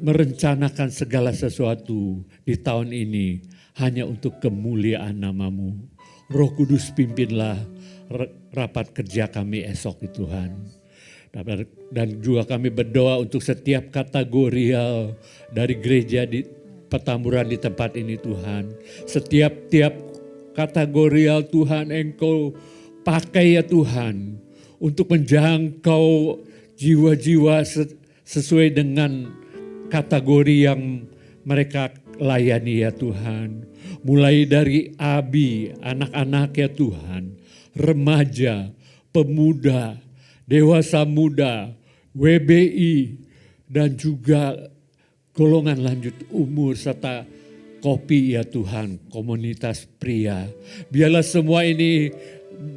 D: merencanakan segala sesuatu di tahun ini hanya untuk kemuliaan nama-Mu. Roh Kudus pimpinlah rapat kerja kami esok Tuhan. Dan juga kami berdoa untuk setiap kategorial dari gereja di Petamburan di tempat ini Tuhan. Setiap kategorial Tuhan Engkau pakai ya Tuhan untuk menjangkau jiwa-jiwa sesuai dengan kategori yang mereka layani ya Tuhan. Mulai dari abi, anak-anak ya Tuhan, remaja, pemuda, dewasa muda, WBI, dan juga golongan lanjut umur serta kopi ya Tuhan, komunitas pria. Biarlah semua ini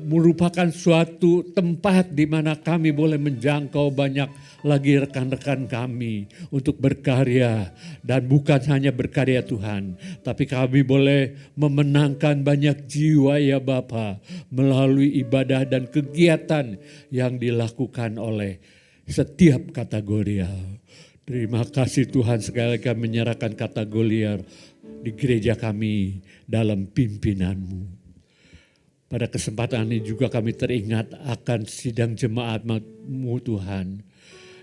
D: merupakan suatu tempat di mana kami boleh menjangkau banyak lagi rekan-rekan kami untuk berkarya. Dan bukan hanya berkarya Tuhan, tapi kami boleh memenangkan banyak jiwa ya Bapa melalui ibadah dan kegiatan yang dilakukan oleh setiap kategorial. Terima kasih Tuhan, sekali lagi kami menyerahkan kategorial di gereja kami dalam pimpinan-Mu. Pada kesempatan ini juga kami teringat akan sidang jemaat-Mu Tuhan.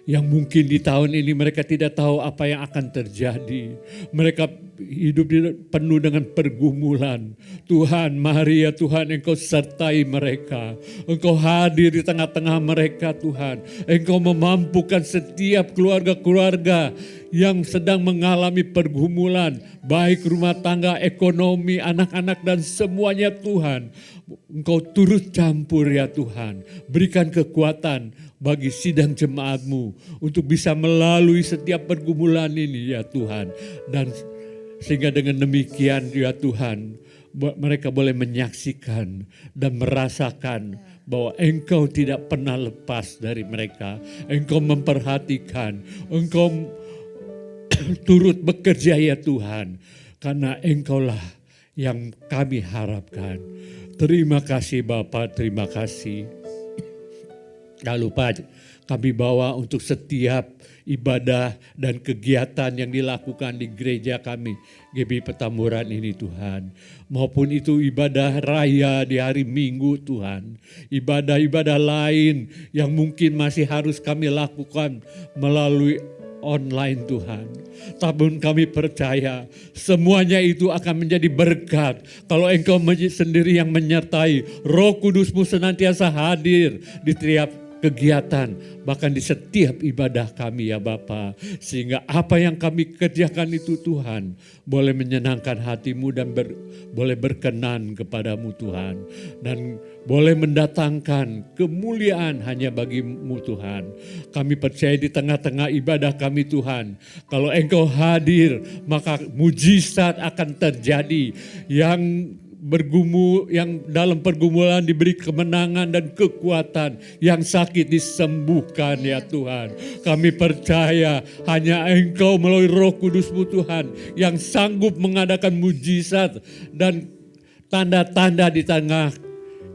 D: Yang mungkin di tahun ini mereka tidak tahu apa yang akan terjadi. Mereka hidup penuh dengan pergumulan. Tuhan, mari ya Tuhan Engkau sertai mereka. Engkau hadir di tengah-tengah mereka Tuhan. Engkau memampukan setiap keluarga-keluarga yang sedang mengalami pergumulan. Baik rumah tangga, ekonomi, anak-anak dan semuanya Tuhan. Engkau turut campur ya Tuhan. Berikan kekuatan bagi sidang jemaat-Mu untuk bisa melalui setiap pergumulan ini ya Tuhan. Dan sehingga dengan demikian ya Tuhan, mereka boleh menyaksikan dan merasakan bahwa Engkau tidak pernah lepas dari mereka. Engkau memperhatikan, Engkau turut bekerja ya Tuhan. Karena Engkaulah yang kami harapkan. Terima kasih Bapa, terima kasih. Tak lupa kami bawa untuk setiap ibadah dan kegiatan yang dilakukan di gereja kami, GBI Petamburan ini Tuhan. Maupun itu ibadah raya di hari Minggu Tuhan. Ibadah-ibadah lain yang mungkin masih harus kami lakukan melalui online Tuhan. Tapi kami percaya semuanya itu akan menjadi berkat. Kalau Engkau sendiri yang menyertai, Roh Kudus-Mu senantiasa hadir di tiap kegiatan, bahkan di setiap ibadah kami ya Bapa. Sehingga apa yang kami kerjakan itu Tuhan, boleh menyenangkan hati-Mu dan boleh berkenan kepada-Mu Tuhan. Dan boleh mendatangkan kemuliaan hanya bagi-Mu Tuhan. Kami percaya di tengah-tengah ibadah kami Tuhan, kalau Engkau hadir maka mujizat akan terjadi. Yang dalam pergumulan diberi kemenangan dan kekuatan, yang sakit disembuhkan ya Tuhan. Kami percaya hanya Engkau melalui Roh Kudus-Mu Tuhan yang sanggup mengadakan mujizat dan tanda-tanda di tengah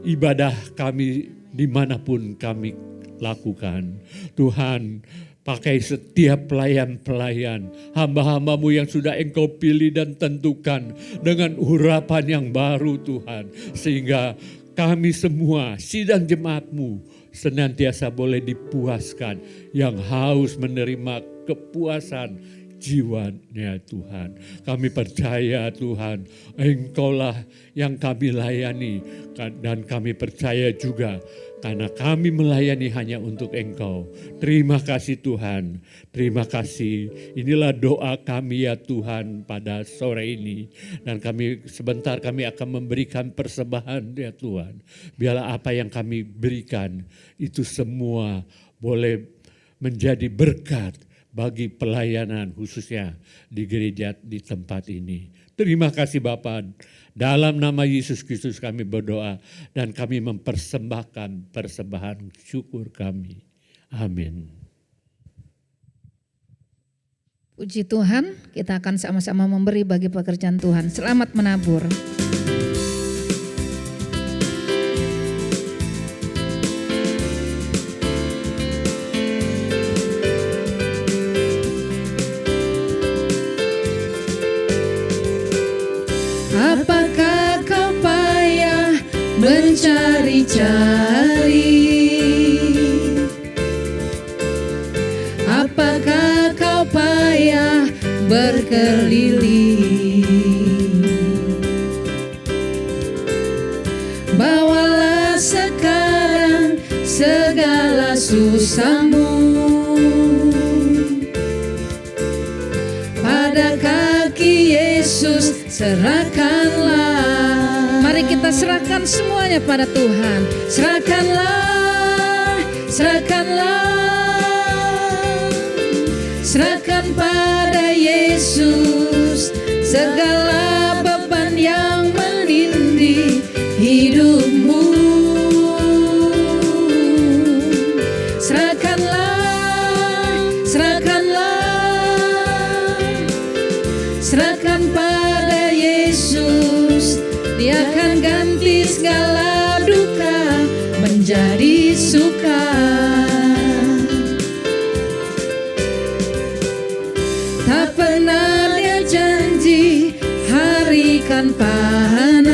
D: ibadah kami dimanapun kami lakukan. Tuhan, pakai setiap pelayan-pelayan, hamba-hamba-Mu yang sudah Engkau pilih dan tentukan dengan urapan yang baru Tuhan. Sehingga kami semua, sidang jemaat-Mu senantiasa boleh dipuaskan. Yang haus menerima kepuasan jiwanya Tuhan. Kami percaya Tuhan, Engkaulah yang kami layani. Dan kami percaya juga karena kami melayani hanya untuk Engkau. Terima kasih Tuhan, terima kasih. Inilah doa kami ya Tuhan pada sore ini. Dan sebentar kami akan memberikan persembahan ya Tuhan. Biarlah apa yang kami berikan itu semua boleh menjadi berkat bagi pelayanan khususnya di gereja di tempat ini. Terima kasih Bapa. Dalam nama Yesus Kristus kami berdoa dan kami mempersembahkan persembahan syukur kami. Amin.
A: Puji Tuhan, kita akan sama-sama memberi bagi pekerjaan Tuhan. Selamat menabur. mencari-cari. Apakah kau payah berkeliling? Bawalah sekarang segala susahmu pada kaki Yesus, serahkanlah. Mari kita serahkan semuanya pada Tuhan. Serahkanlah, serahkanlah. Serahkan pada Yesus segala beban yang menindih hidupmu. Serahkanlah, serahkanlah. Serahkan pada Yesus, Dia akan ganti segala duka menjadi suka. Tak pernah Dia janji hari kan panas.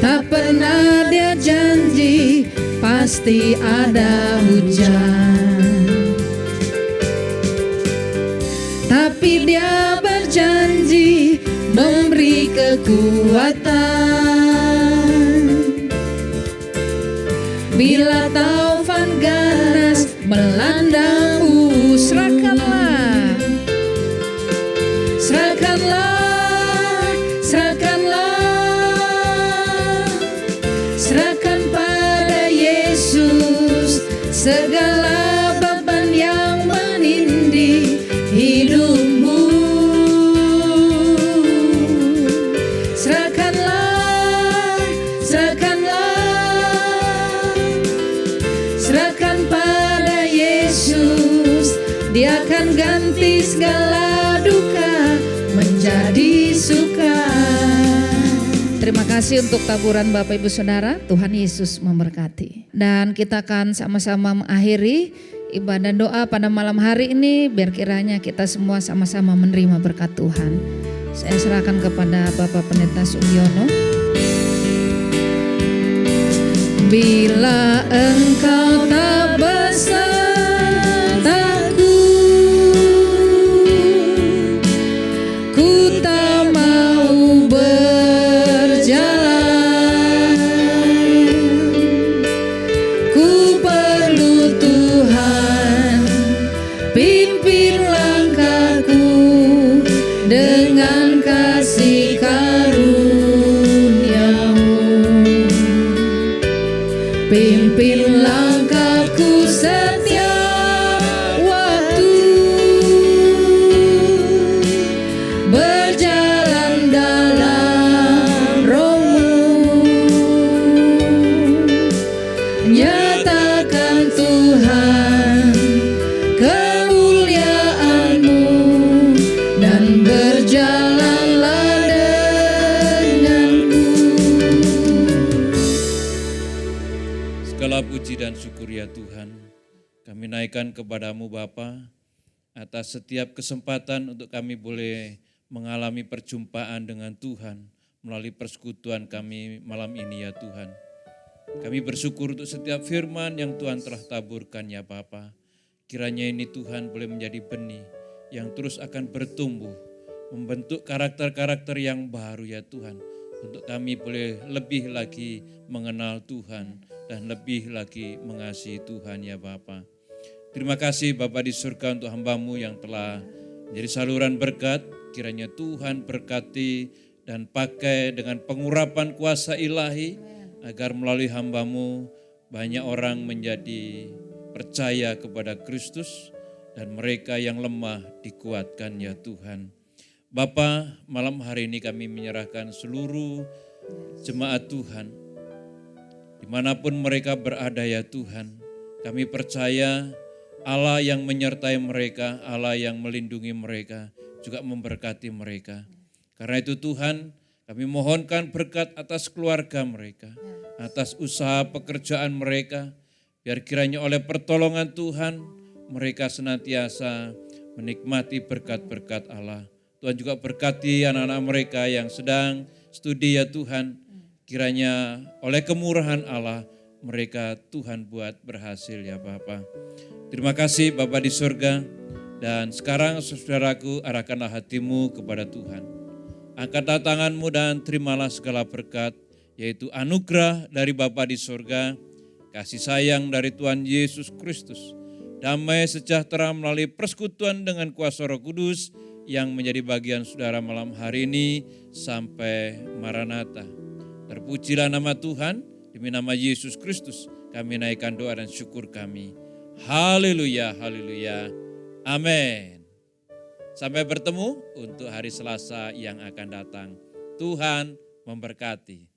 A: Tak pernah Dia janji pasti ada hujan. Tapi Dia berjanji memberi kekuatan. Bila taufan ganas melandamu, serahkanlah, serahkanlah, serahkanlah. Serahkan pada Yesus segala beban yang menindih hidupmu. Serahkanlah, serahkanlah. Serahkan pada Yesus, Dia akan ganti segala duka menjadi suka. Terima kasih untuk taburan Bapak Ibu Saudara. Tuhan Yesus memberkati. Dan kita akan sama-sama mengakhiri ibadah doa pada malam hari ini. Biar kiranya kita semua sama-sama menerima berkat Tuhan. Saya serahkan kepada Bapak Pendeta Sugiono. Bila engkau tak besertaku, ku tak mau berjalan. Ku perlu Tuhan, pimpin langkahku dengan kasih karunia-Mu. Pimpin langkahku setiap waktu, berjalan dalam Roh-Mu. Nyatakan Tuhan kemuliaan-Mu dan berjalanlah denganku.
E: Segala puji dan syukur ya Tuhan, kami naikkan kepadamu Bapa atas setiap kesempatan untuk kami boleh mengalami perjumpaan dengan Tuhan melalui persekutuan kami malam ini ya Tuhan. Kami bersyukur untuk setiap firman yang Tuhan telah taburkan ya Bapa. Kiranya ini Tuhan boleh menjadi benih yang terus akan bertumbuh, membentuk karakter-karakter yang baru ya Tuhan. Untuk kami boleh lebih lagi mengenal Tuhan dan lebih lagi mengasihi Tuhan ya Bapa. Terima kasih Bapa di surga untuk hamba-Mu yang telah menjadi saluran berkat. Kiranya Tuhan berkati dan pakai dengan pengurapan kuasa ilahi agar melalui hamba-Mu banyak orang menjadi percaya kepada Kristus dan mereka yang lemah dikuatkan ya Tuhan. Bapa, malam hari ini kami menyerahkan seluruh jemaat Tuhan. Dimanapun mereka berada ya Tuhan, kami percaya Allah yang menyertai mereka, Allah yang melindungi mereka, juga memberkati mereka. Karena itu Tuhan, kami mohonkan berkat atas keluarga mereka, atas usaha pekerjaan mereka, biar kiranya oleh pertolongan Tuhan, mereka senantiasa menikmati berkat-berkat Allah. Tuhan juga berkati anak-anak mereka yang sedang studi ya Tuhan, kiranya oleh kemurahan Allah mereka Tuhan buat berhasil ya Bapa. Terima kasih Bapa di surga, dan sekarang saudaraku arahkanlah hatimu kepada Tuhan. Angkatlah tanganmu dan terimalah segala berkat, yaitu anugerah dari Bapa di surga, kasih sayang dari Tuhan Yesus Kristus, damai sejahtera melalui persekutuan dengan kuasa Roh Kudus yang menjadi bagian saudara malam hari ini sampai Maranatha. Terpujilah nama Tuhan, demi nama Yesus Kristus kami naikkan doa dan syukur kami. Haleluya, haleluya, amin. Sampai bertemu untuk hari Selasa yang akan datang. Tuhan memberkati.